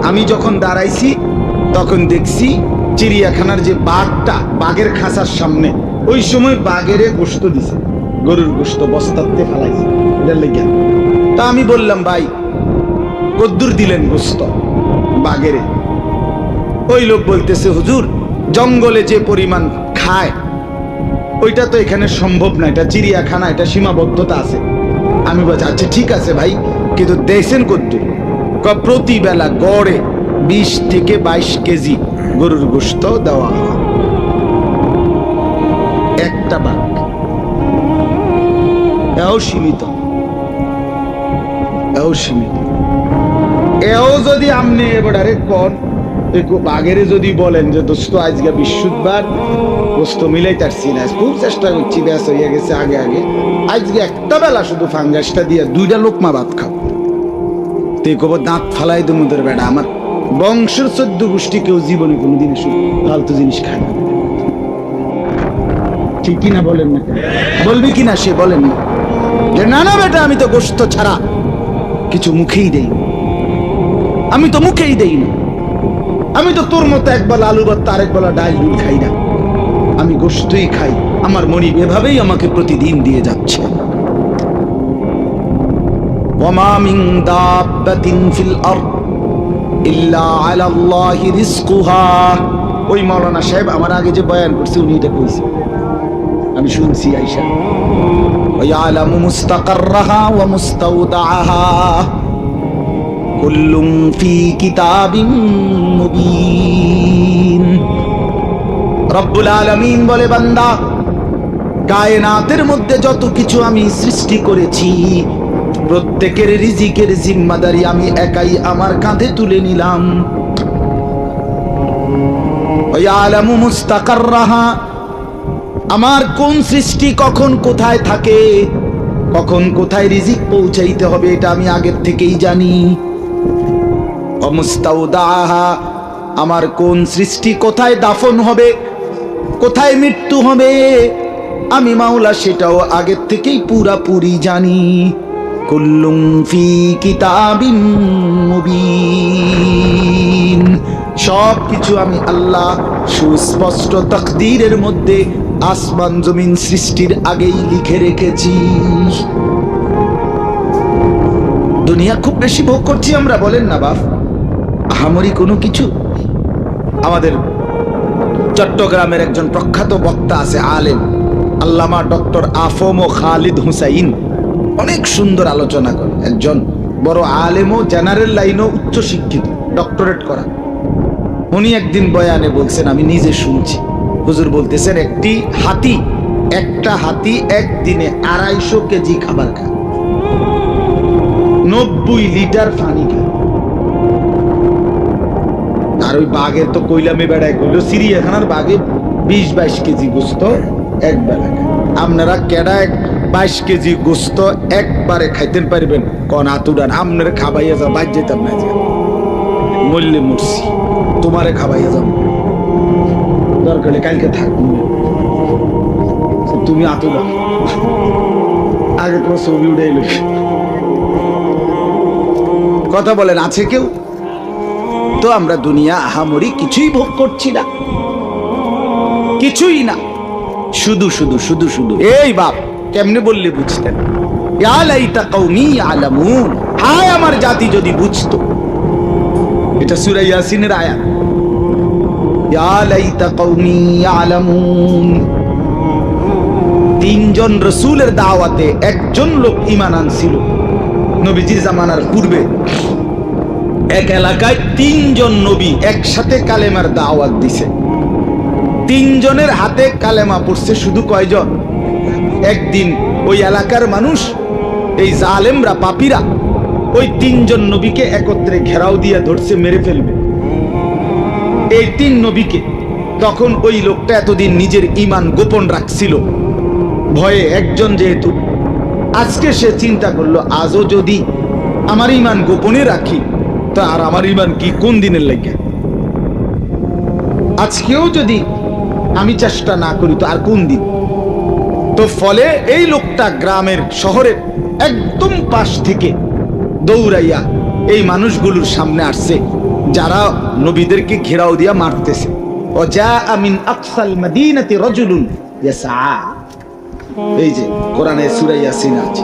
আমি যখন দাঁড়াইছি তখন দেখছি চিড়িয়াখানার যে বাঘটা, বাঘের খাঁচার সামনে, ওই সময় বাঘেরে গোশত দিছে, গরুর গোশত বস্তাতে ফেলাইছে, এটার লেগে। তা আমি বললাম, ভাই কদ্দুর দিলেন গোশত বাঘেরে? ওই লোক বলতেছে, হুজুর জঙ্গলে যে পরিমাণ খায় ওইটা তো এখানে সম্ভব না, এটা চিড়িয়াখানা, এটা সীমাবদ্ধতা আছে। আমি বলছি আচ্ছা ঠিক আছে ভাই, কিন্তু দেখছেন কদ্দুর? প্রতি বেলা গড়ে 20 থেকে 22 কেজি গরুর গোশত দেওয়া হয় একটা বাঘ। এও সীমিত, এও সীমিত। এও যদি আপনি এবারে কোন বাঘেরে যদি বলেন যে দোস্ত আজকে বৃহস্পতিবার গোস্ত মিলাই তারছি না, খুব চেষ্টা করছি, ব্যাস হইয়া গেছে আগে আগে, আজকে একটা বেলা শুধু ফাঙ্গাসটা দিয়ে 2টা লোকমা ভাত খাও, তুই কব দাঁত ফালাই দুমুদের বেড়া। আমার বংশের 14 গোষ্ঠী কেউ জীবনে কোনোদিন ফালতু জিনিস খায় না। ঠিক কিনা বলেন না? বলবি কিনা সে? বলেন না যে না না বেটা আমি তো গোস্ত ছাড়া কিছু মুখেই দেই, আমি তো মুখেই দেই না, আমি তো তোর মতো একবেলা আলু ভর্তা আরেক বেলা ডাল ডুল খাই না, আমি গোস্তই খাই। আমার মনিব এভাবেই আমাকে প্রতিদিন দিয়ে যাচ্ছে। ওয়ামা মিন দাব্বাতিন ফিল আরদ ইল্লা আলাল্লাহি রিজকুহা ওই মাওলানা সাহেব আমার আগে যে বয়ান করছে উনি এটা কইছে, আমি শুনছি আইসা। ওয়ায়ালামু মুস্তাকাররাহা ওয়া মুস্তাওদাআহা কুল্লুম ফি কিতাবিম মুবিন। রব্বুল আলামিন বলে, বান্দা, কায়নাতের মধ্যে যত কিছু আমি সৃষ্টি করেছি প্রত্যেকের রিজিকের জিম্মাদারি আমি একাই আমার কাঁধে তুলে নিলাম। ওয়ায়ালামু মুস্তাকাররাহা, আমার কোন সৃষ্টি কখন কোথায় থাকে, কখন কোথায় রিজিক পৌঁছাইতে হবে এটা আমি আগের থেকেই জানি। ওয়া মুস্তাওদাআহা, আমার কোন সৃষ্টি কোথায় দাফন হবে, কোথায় মৃত্যু হবে আমি মাওলা সেটাও আগের থেকেই পুরাপুরি জানি। কুল্লুম ফি কিতাবিম মুবিন, সব কিছু আমি আল্লাহ সুস্পষ্ট তাকদীরের মধ্যে আসমান জমিন সৃষ্টির আগেই লিখে রেখেছি। দুনিয়া খুব বেশি ভোগ করছি আমরা, বলেন না বাপ? আহামরি কোনো কিছু? আমাদের চট্টগ্রামের একজন প্রখ্যাত বক্তা আছে, আলেম, আল্লামা ডক্টর আফম ও খালিদ হুসাইন, অনেক সুন্দর আলোচনা করে। একজন বড় আলেম ও জেনারেল লাইনও উচ্চ শিক্ষিত, ডক্টরেট করা। উনি একদিন বয়ানে বলছেন, আমি নিজে শুনছি, হুজুর বলতেছেন একটা হাতি একদিনে 250 কেজি খাবার খায়, 90 লিটার পানি খায়। আর ওই বাঘের তো কইলামে বেড়ায় কইল, চিড়িয়াখানার বাঘে 20-22 কেজি গোস্ত এক বেলা খায়। আপনারা কেডা 22 কেজি গোস্ত একবারে খাইতে পারবেন? কোন আতুডান আপনারা খাবাইয়া যাও, বাদ যেতাম না, যে মরলে মরছি, তোমারে খাবাইয়া যাও, দরকার কালকে থাকবো, তুমি আতুডা আগে তোমার ছবি উঠে এলো। কথা বলেন, আছে কেউ? তো আমরা দুনিয়া আহামরি কিছুই ভোগ করছি না, কিছুই না, শুধু শুধু শুধু শুধু। এই বাপ, কেমনে বললে বুঝতেন? ইয়া লাইতা কওমি ইয়ালামুন, হায় আমার জাতি যদি বুঝতো। এটা সূরা ইয়াসিনের আয়াত। ইয়া লাইতা কওমি ইয়ালামুন। 3 জন রাসূলের দাওয়াতে একজন লোক ঈমান আনছিল নবীজির জামানার পূর্বে। এক এলাকায় 3 জন নবী একসাথে কালেমার দাওয়াত দিছে। 3 জনের হাতে কালেমা পড়ছে শুধু কয়জন? একদিন ওই এলাকার মানুষ, এই জালেমরা, পাপীরা ওই 3 জন নবীকে একত্রে ঘেরাও দিয়ে ধরছে, মেরে ফেলবে এই 3 নবীকে। তখন ওই লোকটা এতদিন নিজের ঈমান গোপন রাখছিল ভয়ে, একজন যেহেতু, আজকে সে চিন্তা করলো, আজও যদি আমার ঈমান গোপনে রাখি তা আর আমার ঈমান কি কোন দিনের লাগে? আজকেও যদি আমি চেষ্টা না করি তো আর কোন দিন? তো ফলে এই লোকটা গ্রামের শহরের একদম পাশ থেকে দৌড়াইয়া এই মানুষগুলোর সামনে আসছে যারা নবীদেরকে ঘেরাও দিয়া মারতেছে। ওয়াজাআ মিন আকসাল মাদিনাতি রাজুলুন ইয়াসআ। এই যে কোরআনে সূরা ইয়াসিন আছে।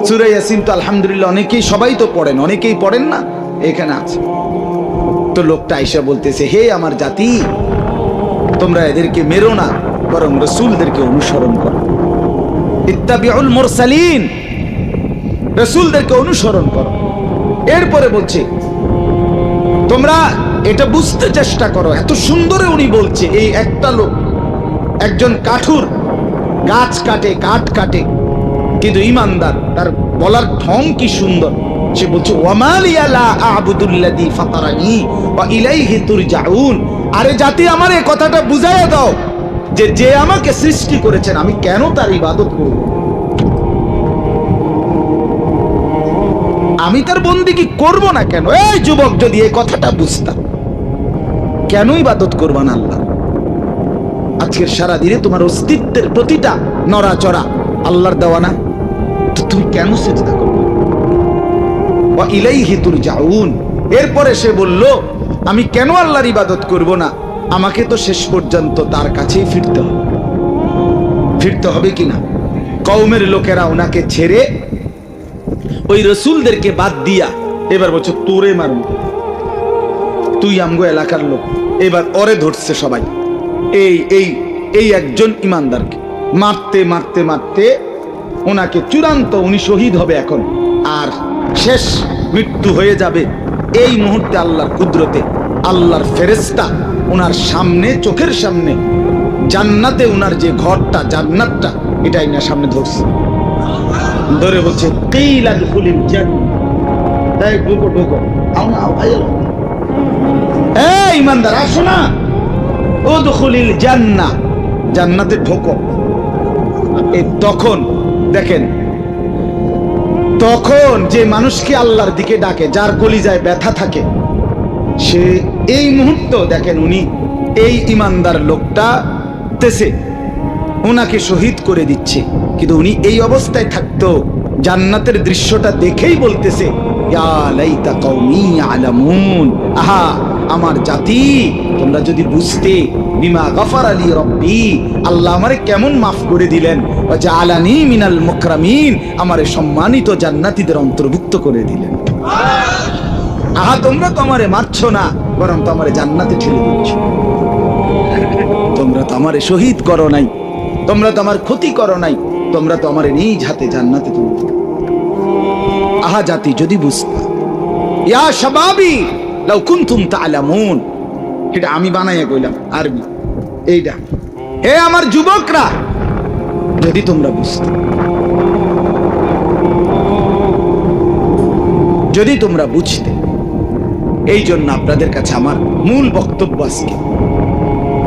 সূরা ইয়াসিন তো আলহামদুলিল্লাহ অনেকেই, সবাই তো পড়েন, অনেকেই পড়েন না, এখানে আছে। তো লোকটা আইসা বলতেছে, হে আমার জাতি, তোমরা এদেরকে মেরো না, বরং রাসূলদেরকে অনুসরণ করো। ইত্তাবিউল মুরসালিন, রাসূলদেরকে অনুসরণ করো। এরপরে বলছে, তোমরা এটা বুঝতে চেষ্টা করো। এত সুন্দরে উনি বলছে, এই একটা লোক, একজন কাঠুর, গাছ কাটে, কাঠ কাটে, কিন্তু ইমানদার, তার বলার ঢং কি সুন্দর। সে বলছে, ওয়ামালিয়া লা আ'বুদুল্লাযী ফাতারানি ওয়া ইলাইহি তুরজাউন। আরে জাতি, আমার এই কথাটা বুঝাইয়া দাও যে যে আমাকে সৃষ্টি করেছেন আমি কেন তার ইবাদত করব? আমি তার বন্দেগী করব না কেন? এই যুবক, যদি এই কথাটা বুঝতাম, কেন ইবাদত করবা না আল্লাহ? আজকের সারা দিনে তোমার অস্তিত্বের প্রতিটা নড়াচড়া আল্লাহর দেওয়া না, তো তুমি কেন সিজদা করবে? ওয়া ইলাইহি তুরজাউন। এরপরে সে বলল, আমি কেন আল্লাহর ইবাদত করব না? আমাকে তো শেষ পর্যন্ত তার কাছেই ফিরতে হবে। ফিরতে হবে কিনা? কওমের লোকেরা ওনাকে ছেড়ে ওই রাসূলদেরকে বাদ দিয়া এবার বলছে, তোরে মারব, তুই আমগো এলাকার লোক, এবার ওরে ধরছে সবাই, এই এই এই একজন ইমানদারকে মারতে মারতে মারতে ওনাকে চূড়ান্ত, উনি শহীদ হবে এখন, আর শেষ মৃত্যু হয়ে যাবে। এই মুহূর্তে আল্লাহর কুদরতে আল্লাহর ফেরেশতা ওনার সামনে, চোখের সামনে জান্নাতে, ওনার যে ঘরটা জান্নাতটা, এটাই না সামনে ধরছে, ধরে বলছে কিলা দুখুলিল জান্নাত, তাই ঢুকো ঢুকো, আও না, আও আইলো, এই ইমানদার আসো না, ও দুখুলিল জান্নাত, জান্নাতে ঢোকো। এই তখন দেখেন, তখন যে মানুষকে আল্লাহর দিকে ডাকে, যার কলিজায় ব্যথা থাকে, সে এই মুহূর্ত দেখেন, উনি এই ইমানদার লোকটা তেছে ওনাকে শহীদ করে দিচ্ছে, কিন্তু উনি এই অবস্থায় থাকতো, জান্নাতের দৃশ্যটা দেখেই বলতেছে, ইয়া লাইতা কওমি আলামুন, আহা আমার জাতি, তোমরা যদি বুঝতে, বিমা গফার আলী রব্বি, আল্লাহ আমারে কেমন মাফ করে দিলেন, ওয়া জাআলানি মিনাল মুকরামিন, আমারে সম্মানিত জান্নাতীদের অন্তর্ভুক্ত করে দিলেন। আহা তোমরা তো আমারে মারছো না, বরং তো আমারে জান্নাতে ঠেলে দিচ্ছ, তোমরা তো আমারে শহীদ করো নাই, তোমরা তো আমার ক্ষতি করো নাই, তোমরা তো আমারে নিজ হাতে জান্নাতে তুলে দিলে। আহা জাতি যদি বুঝতা, ইয়া শাবাবি লাউ কুনতুম তা'লামুন, এটা আমি বানাইয়া কইলাম আরবি, এইটা, হে আমার যুবকরা, যদি তোমরা বুঝতে, যদি তোমরা বুঝতে। এই জন্য আপনাদের কাছে আমার মূল বক্তব্য আজকে,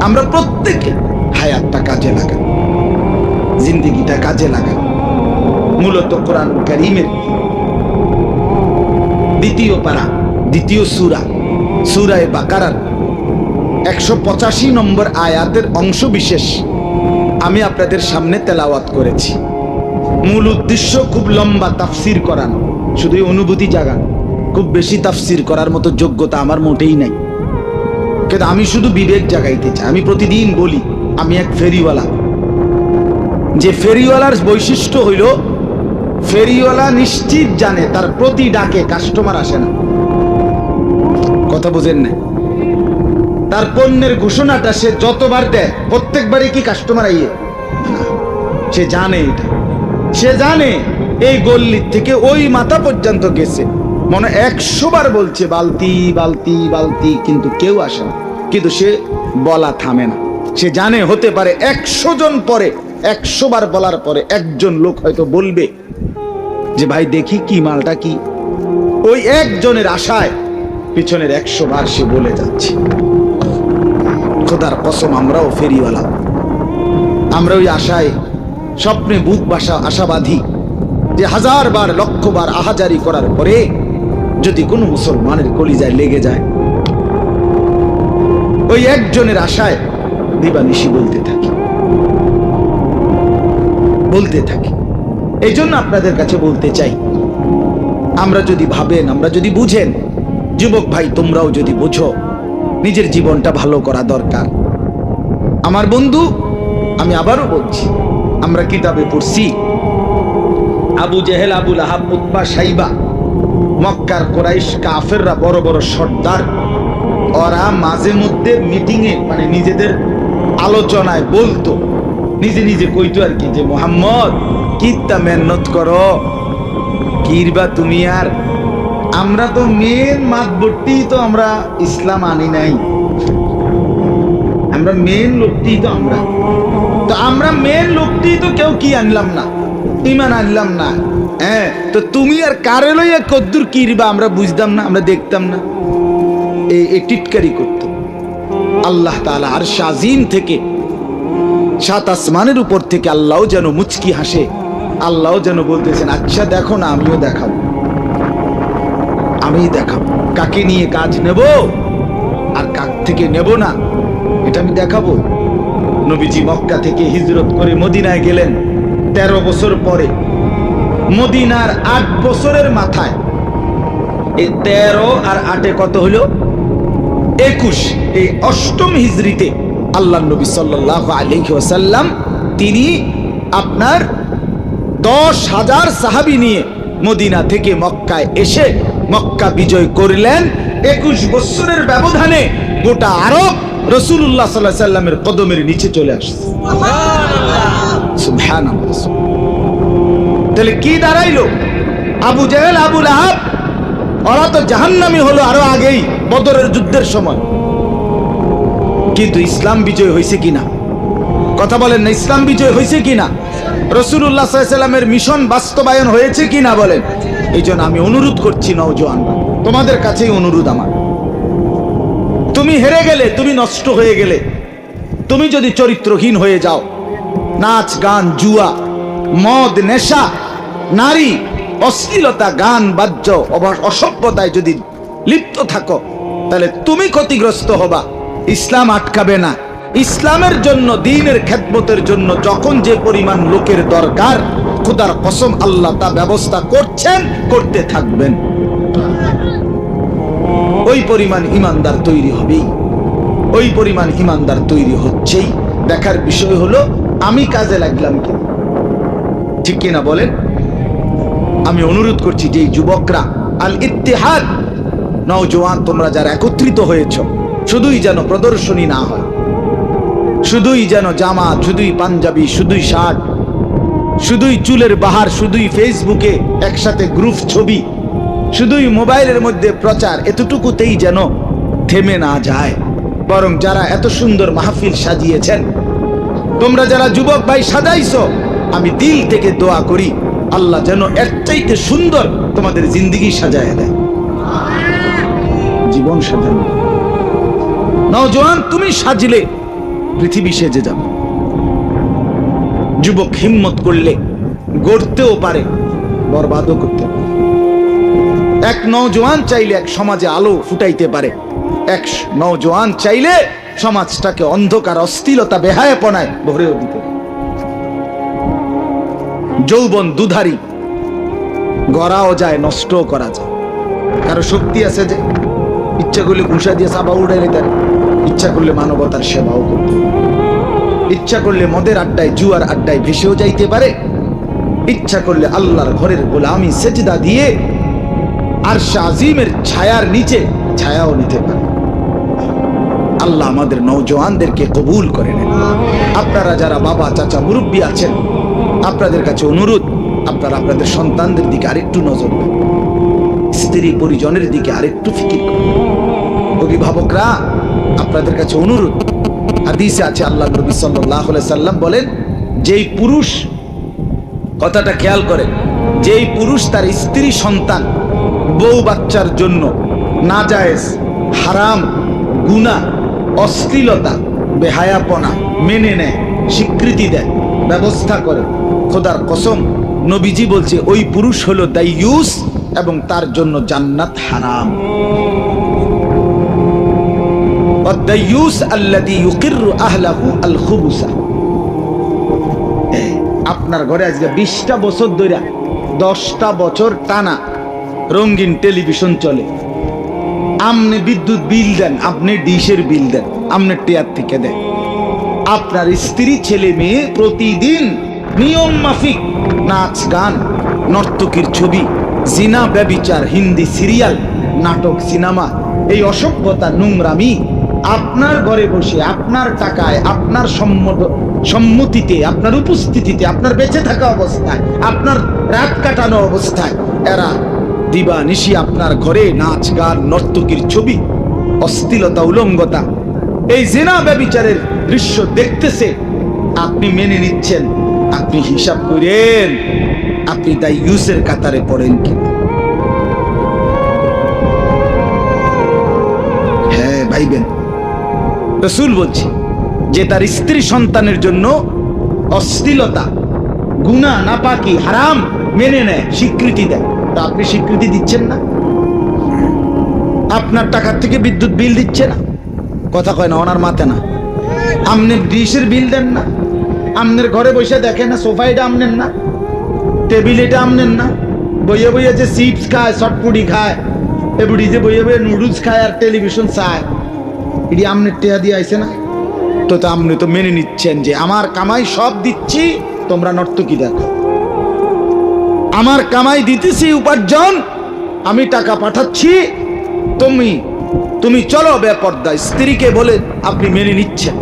আমরা প্রত্যেকে হায়াতটা কাজে লাগান, জিন্দেগিটা কাজে লাগান। মূলত কোরআন কারীমের দ্বিতীয় পারা, দ্বিতীয় সূরা, সূরা বাকারার 185 নম্বর আয়াতের অংশ বিশেষ আমি আপনাদের সামনে তেলাওয়াত করেছি। মূল উদ্দেশ্য খুব লম্বা তাফসির করানো, শুধুই অনুভূতি জাগানো, খুব বেশি তাফসির করার মতো যোগ্যতা আমার মোটেই নাই, কিন্তু আমি শুধু বিবেক জাগাইতে চাই। আমি প্রতিদিন বলি আমি এক ফেরিওয়ালা, যে ফেরিওয়ালার বৈশিষ্ট্য হইল, ফেরিওয়ালা নিশ্চিত জানে তার প্রতি ডাকে কাস্টমার আসে না, কথা বুঝেন না, তার পণ্যের ঘোষণাটা সে যতবার দেয় প্রত্যেকবারই কি কাস্টমার আইয়ে না, সে জানে এটা, সে জানে এই গল্লি থেকে ওই মাথা পর্যন্ত গেছে, মনে 100 বার বলছে বালতি বালতি বালতি, কিন্তু কেউ আসে না, কিন্তু সে বলা থামে না। সে জানে হতে পারে 100 জন পরে, 100 বার বলার পরে একজন লোক হয়তো বলবে যে ভাই দেখি কি মালটা কি, ওই একজনের আশায় পিছনের 100 বার সে বলে যাচ্ছে। খোদার কসম, আমরাও ফেরিওয়ালা, আমরা ওই আশায়, স্বপ্নে বুক বাসা আশাবাদী, যে 1000 বার 1,00,000 বার আহাজারি করার পরে যদি কোনো মুসলমানের কলিজায় লেগে যায়, ওই একজনের আশায় দিবানিশি বলতে থাকি, বলতে থাকি। এই জন্য আপনাদের কাছে বলতে চাই, আমরা যদি ভাবেন, আমরা যদি বুঝেন, যুবক ভাই তোমরাও যদি বুঝো, নিজের জীবনটা ভালো করা দরকার। আমার বন্ধু, আমি আবারও বলছি, আমরা কিতাবে পড়ছি আবু জেহেল, আবু লাহাব, উতবা, সাইবা, মক্কার কুরাইশ কাফেররা, বড় বড় সর্দার, ওরা মাঝে মধ্যে মিটিংয়ে, মানে নিজেদের আলোচনায় বলতো, নিজে নিজে কইতো আর কি, যে মুহাম্মদ কিত্তা মেহনত করো, কিরবা তুমি, আর আমরা তো মেন মাতবরটি তো আমরা ইসলাম আনি নাই, আমরা মেন লোকটি তো আমরা মেন লোকটি তো কেউ কি আনলাম না, ইমান আনলাম না, হ্যাঁ, তো তুমি আর কারে লইয়া কদ্দুর কিরবা আমরা বুঝতাম না, আমরা দেখতাম না, এই টিটকারি করত। আল্লাহ তাআলা আরশ আজিম থেকে, 7 আসমানের উপর থেকে আল্লাহ যেন মুচকি হাসে, আল্লাহ যেন বলতেছেন, আচ্ছা দেখো না, আমিও দেখাবো, আমি দেখাবো কাকে নিয়ে কাজ নেব আর কাক থেকে নেব না, এটা আমি দেখাবো। নবীজি মক্কা থেকে হিজরত করে মদিনায় গেলেন 13 বছর পরে। মদিনার 8 বছরের মাথায়, এই 13 আর 8 কত হলো? 21, এই 8ম হিজরিতে আল্লাহ নবী সাল্লাল্লাহু আলাইহি ওয়াসাল্লাম তিনি আপনার 10,000 সাহাবী নিয়ে মদিনা থেকে মক্কায় এসে মক্কা বিজয় করলেন। 21 বছরের ব্যবধানে গোটা আরব রাসূলুল্লাহ সাল্লাল্লাহু আলাইহি সাল্লামের কদমের নিচে চলে আসছে। সুবহানাল্লাহ। তাহলে কি দাঁড়াইলো? আবু জেহেল, আবু লাহাব ওরা তো জাহান্নামী হলো আরো আগেই বদরের যুদ্ধের সময়। কিন্তু ইসলাম বিজয় হয়েছে কিনা? কথা বলেন না, ইসলাম বিজয় হয়েছে কিনা? রাসূলুল্লাহ সাল্লাল্লাহু আলাইহি সাল্লামের মিশন বাস্তবায়ন হয়েছে কিনা বলেন? এই জন্য আমি অনুরোধ করছি নওজোয়ান, তোমাদের কাছেই অনুরোধ আমার, তুমি হেরে গেলে, তুমি নষ্ট হয়ে গেলে, তুমি যদি চরিত্রহীন হয়ে যাও, নাচ গান, জুয়া, মদ, নেশা, নারী, অশ্লীলতা, গান, বাদ্য, অসভ্যতায় যদি লিপ্ত থাকো, তাহলে তুমি ক্ষতিগ্রস্ত হবা। ইসলাম আটকাবে না। ইসলামের জন্য, দ্বীনের খেদমতের জন্য যখন যে পরিমাণ লোকের দরকার, খোদার কসম আল্লাহ তা ব্যবস্থা করছেন, করতে থাকবেন। ওই পরিমাণ ইমানদার তৈরি হবেই, ওই পরিমাণ ইমানদার তৈরি হচ্ছেই। দেখার বিষয় হলো আমি কাজে লাগলাম কি, ঠিক কিনা বলেন? আমি অনুরোধ করছি যে যুবকরা, আল ইত্তেহাদ, নওজোয়ান তোমরা যারা একত্রিত হয়েছ, শুধুই যেন প্রদর্শনী না হয়, শুধুই যেন জামাত, শুধুই পাঞ্জাবি, শুধুই শার্ট, শুধুই চুলের বাহার, শুধুই ফেসবুকে একসাথে গ্রুপ ছবি, শুধুই মোবাইলের মধ্যে প্রচার, এতটুকুতেই যেন থেমে না যায়। বরং যারা এত সুন্দর মাহফিল সাজিয়েছেন, তোমরা যারা যুবক ভাই সাজাইছো, আমি দিল থেকে দোয়া করি আল্লাহ যেন এর চাইতে সুন্দর তোমাদের জিন্দেগি সাজায় দেয়, জীবন সাজানো। নওজোয়ান তুমি সাজলে পৃথিবী সেজে যাবে। যুবক হিম্মত করলে গড়তেও পারে, বরবাদও করতে পারে। এক নওজোয়ান চাইলে এক সমাজে আলো ফুটাইতে পারে, এক নওজোয়ান চাইলে সমাজটাকে অন্ধকার, অশ্লীলতা, বেহায়াপনায় ভরেও দিতে পারে। যৌবন দুধারী, গড়াও যায়, নষ্টও করা যায়। কারো শক্তি আছে যে ইচ্ছা করলে ঘুষা দিয়ে চাপা উড়ে নিতে পারে, ইচ্ছা করলে মানবতার সেবাও করতে পারে, ইচ্ছা করলে মদের আড্ডায়, জুয়ার আড্ডায় ভেসেও যাইতে পারে, ইচ্ছা করলে আল্লাহর ঘরের গোলামি সেজদা দিয়ে আরশে আজিমের ছায়ার নিচে ছায়াও নিতে পারে। আল্লাহ আমাদের নওজোয়ানদেরকে কবুল করে নেন। আপনারা যারা বাবা, চাচা, মুরব্বী আছেন, আপনাদের কাছে অনুরোধ, আপনারা আপনাদের সন্তানদের দিকে আরেকটু নজর দেন, স্ত্রী পরিজনের দিকে আরেকটু ফিকির করুন। অভিভাবকরা, আপনাদের কাছে অনুরোধ, হাদিসে আছে আল্লাহ নবী সাল্লাল্লাহু আলাইহি সাল্লাম বলেন, যেই পুরুষ, কথাটা খেয়াল করেন, যেই পুরুষ তার স্ত্রী, সন্তান, বউ বাচ্চার জন্য নাজায়েজ, হারাম, গুনাহ, অশ্লীলতা, বেহায়াপনা মেনে নেয়, স্বীকৃতি দেয়, ব্যবস্থা করে, খোদার কসম নবীজি বলছে ওই পুরুষ হলো দাইয়ুস এবং তার জন্য জান্নাত হারাম। والديوس الذي يقر أهله الخبث। আপনার ঘরে আজকে 20টা বছর ধরে, 10টা বছর টানা রঙিন টেলিভিশন চলে, আপনি বিদ্যুৎ বিল দেন, আপনি ডিশের বিল দেন, আপনি টেয়ার থেকে দেন, আপনার স্ত্রী, ছেলে মেয়ে প্রতিদিন নিয়ম মাফিক নাচ গান, নর্তকীর ছবি, জিনা, ব্যভিচার, হিন্দি সিরিয়াল, নাটক, সিনেমা, এই অসভ্যতা, নোংরামি আপনার ঘরে বসে, আপনার টাকায়, আপনার সম্মতিতে, আপনার উপস্থিতিতে, আপনার বেঁচে থাকা অবস্থায়, আপনার রাত কাটানো অবস্থায় এরা দিবা নিশি আপনার ঘরে নাচ গান, নর্তকীর ছবি, অশ্লীলতা, উলঙ্গতা, এই জিনা ব্যভিচারের দৃশ্য দেখতেছে, আপনি মেনে নিচ্ছেন। আপনি হিসাব করেন আপনি দাইয়ুসের কাতারে পড়েন কি? হ্যাঁ ভাইবেন, রাসূল বলছে যে তার স্ত্রী সন্তানের জন্য অশ্লীলতা, গুনাহ, নাপাকি, হারাম মেনে নেয়, স্বীকৃতি দেয়, তা আপনি স্বীকৃতি দিচ্ছেন না? আপনার টাকার থেকে বিদ্যুৎ বিল দিচ্ছে না, কথা কয় না, ওনার মাথে না। আপনি ডিশের বিল দেন না, আপনার ঘরে বসে দেখেন না, সোফাইটা আমনেন না, টেবিল এটা আমনেন না, বইয়ে বইয়ে যে চিপস খায়, চটপুটি খায়, এbuಡಿ যে বইয়ে বইয়ে নুডলস খায় আর টেলিভিশন চায়, এটি আমনের টেয়া দিয়ে আইছে না? তো আপনি তো মেনে নিচ্ছেন যে আমার কামাই সব দিচ্ছি, তোমরা নর্তকী দেখো, আমার কামাই দিতেছি, উপার্জন, আমি টাকা পাঠাচ্ছি, তুমি চলো বেপর্দা, স্ত্রীকে বলে আপনি মেনে নিচ্ছেন।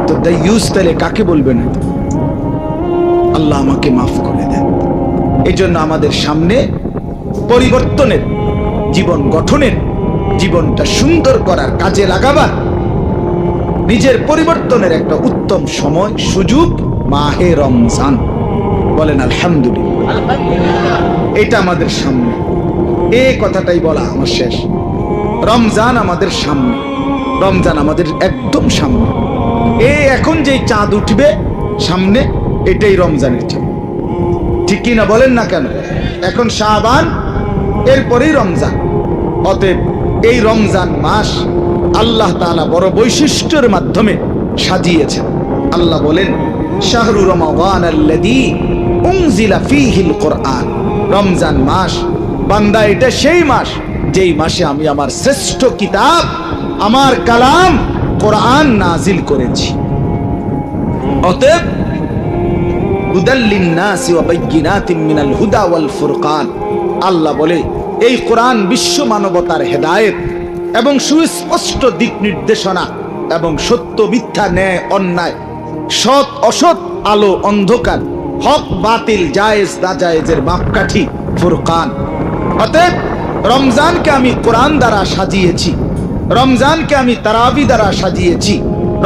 তো দাইয়ুস তাহলে কাকে বলবে না? আল্লাহ আমাকে মাফ করে দেন। এই জন্য আমাদের সামনে পরিবর্তনের, জীবন গঠনের, জীবনটা সুন্দর করার, কাজে লাগাবার, নিজের পরিবর্তনের একটা উত্তম সময়, সুযোগ মাহে রমজান। বলেন আলহামদুলিল্লাহ। এটা আমাদের সামনে, এই কথাটাই বলা আমার শেষ। রমজান আমাদের সামনে, রমজান আমাদের একদম সামনে। এই এখন যেই চাঁদ উঠবে সামনে, এটাই রমজানের চাঁদ, ঠিক কি না? বলেন না কেন? এখন শাবান, এরপরেই রমজান। অতএব এই রমজান মাস আল্লাহ তাআলা বড় বৈশিষ্ট্যের মাধ্যমে সাজিয়েছেন। আল্লাহ বলেন, শাহরু রমাদান আল্লাযী উনজিলা ফীহিল কুরআন। রমজান মাস বান্দা, এটা সেই মাস যেই মাসে আমি আমার শ্রেষ্ঠ কিতাব, আমার কালাম কোরআন নাজিল করেছি। অতএব হুদাল লিন্নাসি ওয়া বাইয়িনাতিন মিনাল হুদা ওয়াল ফুরকান। আল্লাহ বলে, এই কোরআন বিশ্ব মানবতার হেদায়েত এবং সুস্পষ্ট দিক নির্দেশনা এবং সত্য মিথ্যা, ন্যায় অন্যায়, সৎ অসৎ, আলো অন্ধকার, হক বাতিল, জায়েজ নাজায়েজের মাপকাঠি ফুরকান। অতএব রমজানকে আমি কোরআন দ্বারা সাজিয়েছি, রমজানকে আমি তারাবি দ্বারা সাজিয়েছি,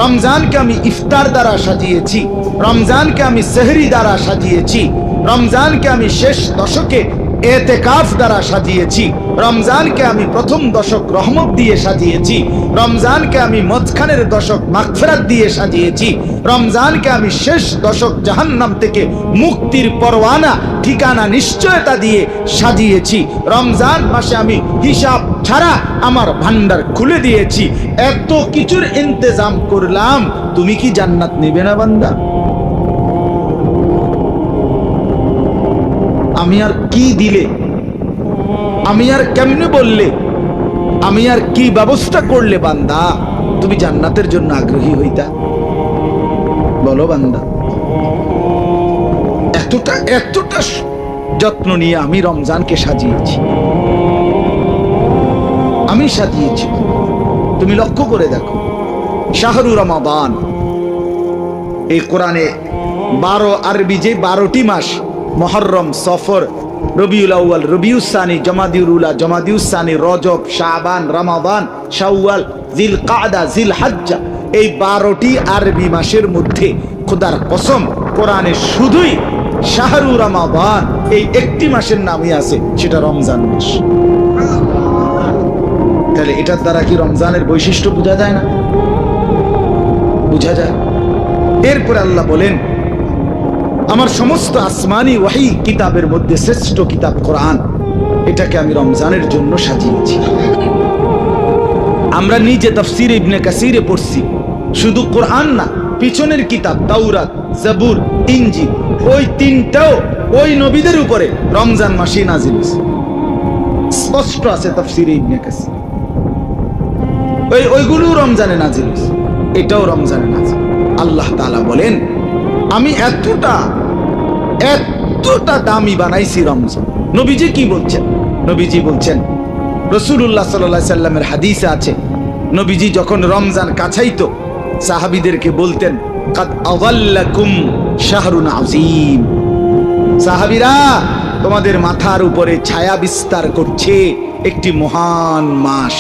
রমজানকে আমি ইফতার দ্বারা সাজিয়েছি, রমজানকে আমি সেহরি দ্বারা সাজিয়েছি, রমজানকে আমি শেষ দশকে এতেকাফ দ্বারা সাজিয়েছি, রমজানকে আমি প্রথম দশক রহমত দিয়ে সাজিয়েছি, রমজানকে আমি মধ্যখানের দশক মাগফিরাত দিয়ে সাজিয়েছি, রমজানকে আমি শেষ দশক জাহান্নাম থেকে মুক্তির পরওয়ানা, ঠিকানা নিশ্চয়তা দিয়ে সাজিয়েছি। রমজান মাসে আমি হিসাব ছাড়া আমার ভান্ডার খুলে দিয়েছি। এত কিছুর ইন্তজাম করলাম, তুমি কি জান্নাত নেবে না বান্দা? আমি আর কি দিলে, আমি আর কেমনে বললে, আমি আর কি ব্যবস্থা করলে বান্দা তুমি জান্নাতের জন্য আগ্রহী হইতা? বলো বান্দা। এতটা এতটা যত্ন নিয়ে আমি রমজানকে সাজিয়েছি, আমি সাজিয়েছি। তুমি লক্ষ্য করে দেখো, শাহরু রমাদান, এই কোরআনে 12 আরবি যে 12টি মাস, মুহররম, সফর, রবিউল আউয়াল, রবিউস সানি, জমাদিউল উলা, জমাদিউস সানি, রজব, শাবান, রমাদান, শাওয়াল, জিল কাদা, জিল হজ্জা, এই 12টি আরবি মাসের মধ্যে খোদার কসম কোরআনে শুধুই শাহরু রমাদান এই একটি মাসের নামই আছে, সেটা রমজান মাস। তাহলে এটার দ্বারা কি রমজানের বৈশিষ্ট্য বোঝা যায় না? বোঝা যায়। এরপরে আল্লাহ বলেন, আমার সমস্ত আসমানি ওয়াহি কিতাবের মধ্যে শ্রেষ্ঠ কিতাব কোরআন, এটাকে আমি রমজানের জন্য সাজিয়েছি। আমরা নিজে তাফসীরে ইবনে কাসিরে পড়ছি, শুধু কোরআন না, পিছনের কিতাব তাওরাত, জাবুর, ইনজিল, ওই তিনটাও ওই নবীদের উপরে রমজান মাসে নাজিল হয়েছে। স্পষ্ট আছে তাফসীরে ইবনে কাসির। ওইগুলো রমজানে নাজিল হয়েছে, এটাও রমজানে নাজিল। আল্লাহ তাআলা বলেন, আমি এতটা দামি বানাইছি রমজান। নবীজি কি বলছেন? নবীজি বলছেন, রাসূলুল্লাহ সাল্লাল্লাহু আলাইহি সাল্লামের হাদিসে আছে, নবীজি যখন রমজান কাছাইতো সাহাবীদেরকে বলতেন, কাদ আযাল্লাকুম শাহরুন আযীম। সাহাবীরা, তোমাদের মাথার উপরে ছায়া বিস্তার করছে একটি মহান মাস,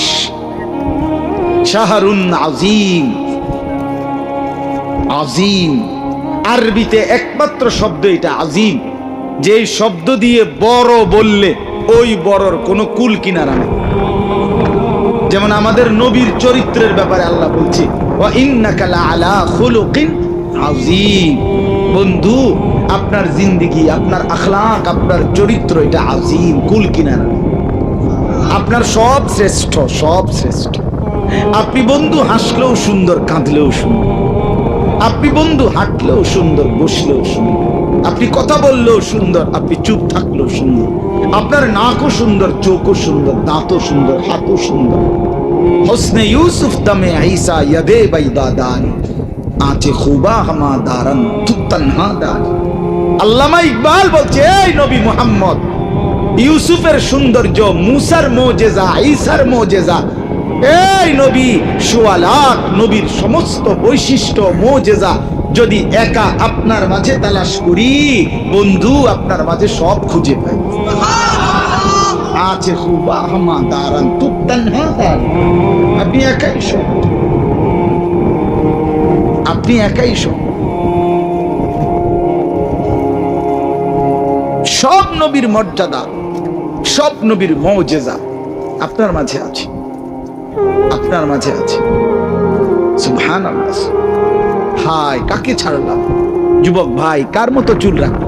শাহরুন আযীম। আযীম আরবিতে একমাত্র শব্দ এটা, আযীম, যে শব্দ দিয়ে বড় বললে ওই বড়র কোনো কুল কিনারা নেই। যেমন আমাদের নবীর চরিত্রের ব্যাপারে আল্লাহ বলছে, ওয়া ইন্নাকা লাআলা খুলুকিন আযীম। বন্ধু, আপনার জিন্দেগি, আপনার আখলাক, আপনার চরিত্র, এটা আযীম, কুল কিনারা নেই। আপনার সব শ্রেষ্ঠ, সব শ্রেষ্ঠ। আপনি বন্ধু হাসলেও সুন্দর, কাঁদলেও সুন্দর। আপনি বন্ধু হাঁটলেও সুন্দর, বসলেও সুন্দর। আপনি কথা বললেও সুন্দর, আপনি চুপ থাকলেও সুন্দর। আপনার নাকও সুন্দর, চোখও সুন্দর, দাঁতও সুন্দর, হাতও সুন্দর। হোসনে ইউসুফ দমে ঈসা ইয়াদে বাইদাদান আঁচে খুবা হামা দারান তুত্তানহা দান। আল্লামা ইকবাল বলছে, এই নবী মুহাম্মদ, ইউসুফের সৌন্দর্য, মুসার মুজিজা, ঈসার মুজিজা, এই নবী সোয়া লাখ নবীর সমস্ত বৈশিষ্ট্য মুজিজা যদি একা আপনার মাঝে তালাশ করি, বন্ধু আপনার মাঝে সব খুঁজে পাই। আছে খুবা হামা দারান তুতান হাদান, আপনি একাই সব, আপনি একাই সব। সব নবীর মর্যাদা, সব নবীর মুজিজা আপনার মাঝে আছে, আপনার মাঝে আছে। সুবহানাল্লাহ। হায় কাকে ছাড়লাম? যুবক ভাই, কার মতো চুল রাখো?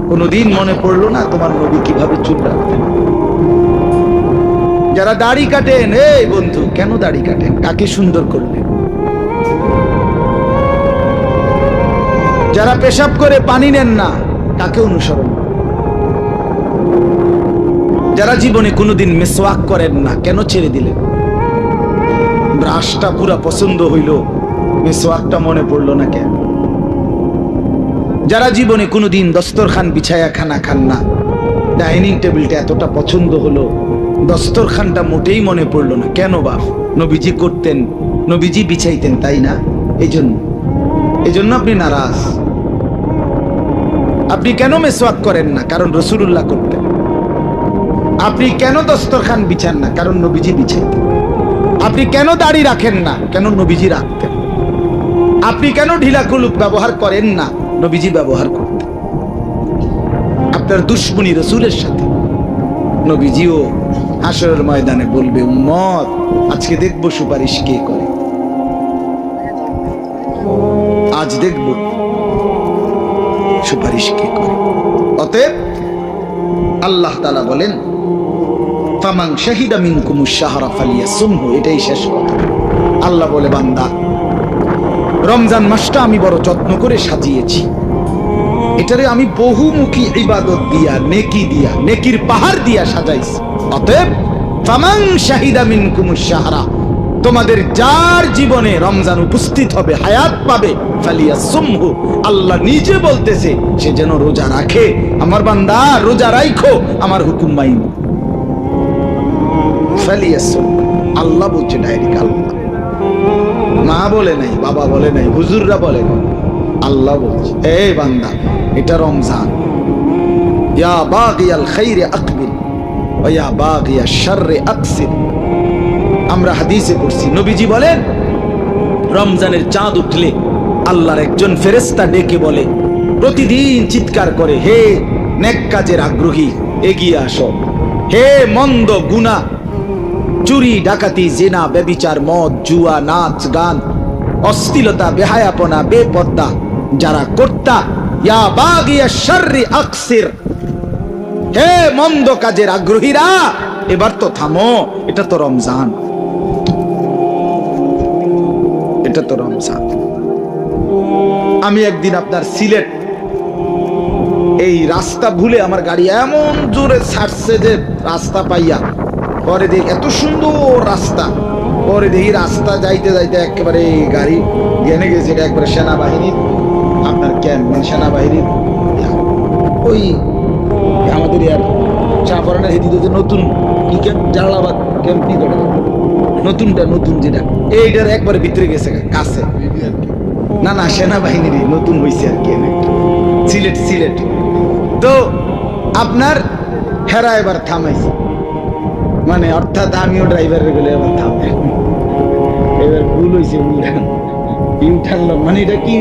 কোনদিন মনে পড়লো না তোমার নবী কিভাবে চুল রাখতেন? যারা দাড়ি কাটেন, এই বন্ধু কেন দাড়ি কাটেন? কাকে সুন্দর করলেন? যারা পেশাব করে পানি নেন না, কাকে অনুসরণ? যারা জীবনে কোনোদিন মিসওয়াক করেন না, কেন ছেড়ে দিলেন? ব্রাশটা পুরা পছন্দ হইল, মিসওয়াকটা মনে পড়লো না কেন? যারা জীবনে কোনোদিন দস্তরখান বিছায়া খানা খান না, ডাইনিং টেবিলটা এতটা পছন্দ হলো, দস্তরখানটা মোটেই মনে পড়লো না কেন? বাপ নবীজি করতেন, নবীজি বিছাইতেন, তাই না? এই জন্য আপনি নারাজ। আপনি কেন মিসওয়াক করেন না? কারণ রাসূলুল্লাহ করতেন। আপনি কেন দস্তরখান বিছান না? কারণ নবীজি বিছাইতেন। আপনি কেন দাড়ি রাখেন না? কেন নবীজি রাখতেন। আপনি কেন ঢিলা কুলুপ ব্যবহার করেন না? নবীজি ব্যবহার করতেন। আপনার দুশ্মনী রাসূলের সাথে, নবীজিও হাশরের ময়দানে বলবে, উম্মত আজকে দেখবো সুপারিশ কে করে, আজ দেখব সুপারিশ কে করে। অতএব আল্লাহ তাআলা বলেন, ফামান শাহিদা মিনকুমুশ শাহরা ফালিয়াসুমহু, এটাই শেষ কথা। আল্লাহ বলে, বান্দা রমজান মাসটা আমি বড় যত্ন করে সাজিয়েছি, এটারে আমি বহুমুখী ইবাদত দিয়া, নেকি দিয়া, নেকির পাহাড় দিয়া সাজাইছি। অতএব ফামান শাহিদা মিনকুমুশ শাহরা, তোমাদের যার জীবনে রমজান উপস্থিত হবে, হায়াত পাবে, ফালিয়াসুমহু, আল্লাহ নিজে বলতেছে সে যেন রোজা রাখে। আমার বান্দা রোজা রাখো, আমার হুকুম মাইনো। ফালিয়াসুম, আল্লাহ বলছে ডাইরেক্ট, আল্লাহ, মা বলে নাই, বাবা বলে নাই, হুজুররা বলে নাই, আল্লাহ বলছে, এই বান্দা এটা রমজান। ইয়া বাগিয়াল খাইরে আকবিল ওয়া ইয়া বাগিয়াশ শাররি আকসির। আমরা হাদিসে পড়ছি, নবীজি বলেন রমজানের চাঁদ উঠলে আল্লাহর একজন ফেরেশতা ডেকে বলে, প্রতিদিন চিৎকার করে, হে নেক কাজের আগ্রহী এগিয়ে আসো, হে মন্দ গুনাহ, চুরি ডাকাতি জিনা ব্যভিচার মদ জুয়া নাচ গান অশ্লীলতা বেহায়াপনা বেপর্দা যারা কর্তা, ইয়া বাগিয়াশ শাররি আকসির, হে মন্দ কাজের আগ্রহীরা এবার তো থামো, এটা তো রমজান, এটা তো রমজান। আমি একদিন আপনার সিলেট এই রাস্তা ভুলে আমার গাড়ি এমন জোরে ছাড়ছে যে রাস্তা পাইয়া, পরে দেখি এত সুন্দর রাস্তা, পরে দেখি রাস্তা যাইতে যাইতে একেবারে গাড়ি গেনে গেছে, এটা একবারে সেনাবাহিনীর আপনার ক্যাম্প, মানে সেনাবাহিনীর ওই আমাদের আর চাঁপারানের হেদিতে যে নতুন কি ক্যাম্প, জালালাবাদ ক্যাম্প নি করে নতুনটা, নতুন যেটা এইটার একবারে ভিতরে গেছে কাছে, না না সেনাবাহিনীর নতুন হয়েছে আর কি, সিলেট সিলেট। তো আপনার হেরা এবার থামাইছে, মানে অর্থাৎ আমিও ড্রাইভারের গেলে এবার থামে, এবার ভুল হয়েছে, ইউটার্ন, মানে এটা কি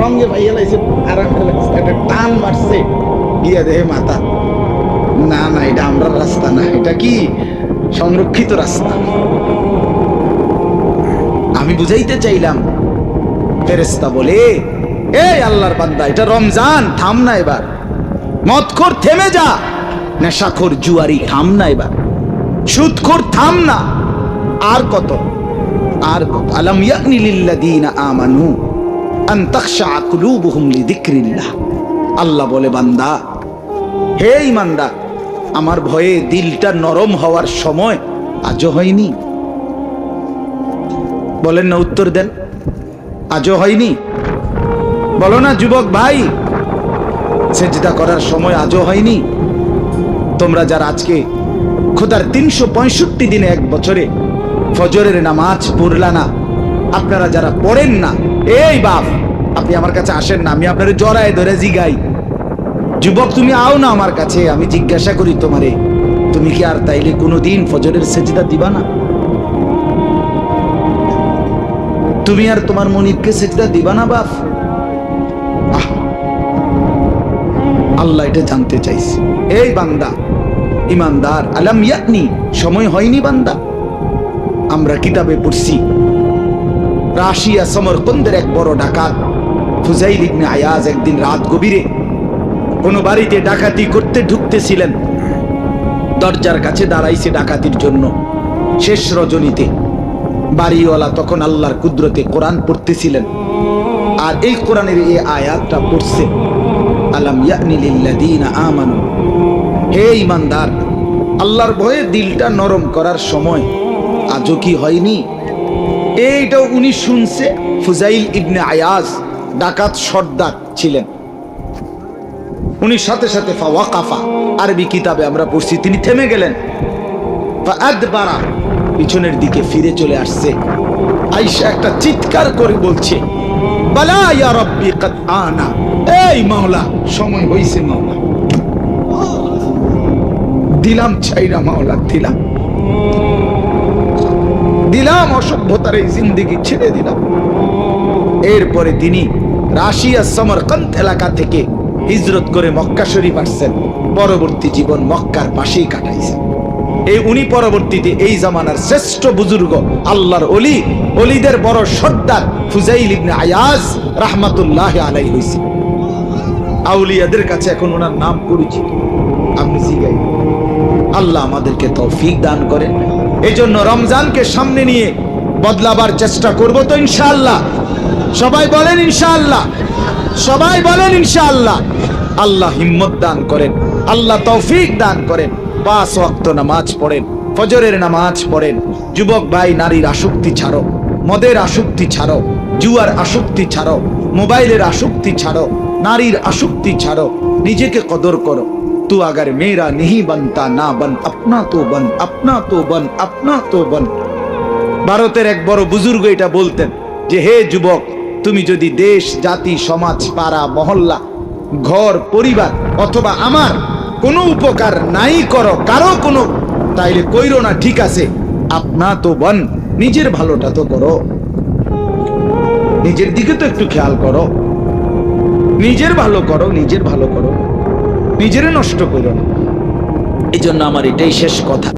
রঙে ভাইয়া লাগছে, আরাম লাগছে, একটা টান মারছে, গিয়া দেহে মাথা, না না এটা আমরা রাস্তা না, এটা কি সংরক্ষিত রাস্তা। আমি বুঝাইতে চাইলাম, ফেরেশতা বলে, এই আল্লাহর বান্দা এটা রমজান, থাম না এবার, মদখোর থেমে যা, নেশাখোর জুয়ারি থাম না এবার, সুদখোর থাম না, আর কত আর কত। আলাম ইয়ানি লিল্লাযীনা আমানু আন তাখশা কুলুবুহুম লিযিকরিল্লাহ। আল্লাহ বলে, বান্দা হে ঈমানদার, আমার ভয়ে দিলটা নরম হওয়ার সময় আজও হয়নি? বলেন না, উত্তর দেন, আজও হয়নি? বলো না যুবক ভাই, সেজদা করার সময় আজও হয়নি? তোমরা যারা আজকে খোদার 365 দিনে এক বছরে ফজরের নামাজ পড়লা না, আপনারা যারা পড়েন না, এই বাপ আপনি আমার কাছে আসেন না, আমি আপনার জড়ায় ধরে জিগাই, যুবক তুমি আও না আমার কাছে, আমি জিজ্ঞাসা করি তোমারে, তুমি কি আর তাইলে কোনোদিন ফজরের সেজদা দিবা না? তুমি আর তোমার মনিবকে সেজদা দিবা না বাপ? আল্লাহ এটা জানতে চাইছে। এই বান্দা ইমানদার, আলাম ইয়াতনি, সময় হয়নি বান্দা? আমরা কিতাবে পড়ছি রাশিয়া সমরকন্দের এক বড় ডাকাত ফুজাইল ইবনে আয়াজ একদিন রাত গভীরে কোন বাড়িতে ডাকাতি করতে ঢুকতেছিলেন। দরজার কাছে দাঁড়াইছে ডাকাতির জন্য। শেষ রজনীতে বাড়িওয়ালা তখন আল্লাহর কুদরতে কোরআন পড়তেছিলেন, আর এই কোরআনের এই আয়াতটা পড়ছে, আলাম ইয়ানি লিল্লাযীনা আমানু, হে ঈমানদার, আল্লাহর ভয়ে দিলটা নরম করার সময় আজও কি হয়নি? এইটাও উনি শুনছে। ফুজাইল ইবনে আয়াজ ডাকাত সর্দার ছিলেন। উনি সাথে সাথে ফাওয়াকাফা, আরবি কিতাবে আমরা পড়ছি, তিনি থেমে গেলেন। ফাআদবারা, পিছনের দিকে ফিরে চলে আসছে। আয়েশা একটা চিৎকার করে বলছে, বালা ইয়া রাব্বি কাদ আনা, এই মাওলা সময় হইছে মাওলা, দিলাম ছাইরা মাওলা, দিলাম দিলাম অসভ্যতার এই জিন্দেগি ছেড়ে দিলাম। এরপরে তিনি রাশিয়া সমরকন্দ এলাকা থেকে হিজরত করে মক্কা শরীফ আসছেন। পরবর্তী জীবন মক্কার পাশেই কাটাইছেন। এই উনি পরবর্তীতে এই জামানার শ্রেষ্ঠ বুজুর্গ, আল্লাহর ওলি, ওলিদের বড় সর্দার ফুজাইল ইবনে আয়াজ রাহমাতুল্লাহ আলাইহি হইছে। আউলিয়াদের কাছে এখন ওনার নাম পরিচিত। আপনি জিগাই, আল্লাহ আমাদেরকে তৌফিক দান করেন। এই জন্য রমজানকে সামনে নিয়ে বদলাবার চেষ্টা করব তো ইনশাআল্লাহ। সবাই বলেন ইনশাআল্লাহ, সবাই বলেন ইনশাআল্লাহ। আল্লাহ হিম্মত দান করেন, আল্লাহ তৌফিক দান করেন। 5 ওয়াক্ত নামাজ পড়েন, ফজরের নামাজ পড়েন। যুবক ভাই, নারীর আসক্তি ছাড়ো, মদের আসক্তি ছাড়ো, জুয়ার আসক্তি ছাড়ো, মোবাইলের আসক্তি ছাড়ো, নারীর আসক্তি ছাড়ো, নিজেকে কদর করো। তু আগার মেরা नहीं बनता না বন, আপনা তো বন, আপনা তো বন, আপনা তো বন। ভারতের এক বড় বুজুর্গ এটা বলতেন যে, হে যুবক, তুমি যদি দেশ, জাতি, সমাজ, পাড়া, মহল্লা, ঘর, পরিবার অথবা আমার কোনো উপকার নাই করো কারো কোনো, তাইলে কইরো না, ঠিক আছে, আপনা তো বন, নিজের ভালোটা তো করো, নিজের দিকে তো একটু খেয়াল করো, নিজের ভালো করো, নিজের ভালো করো, নিজেরে নষ্ট করো না। এই জন্য আমার এটাই শেষ কথা।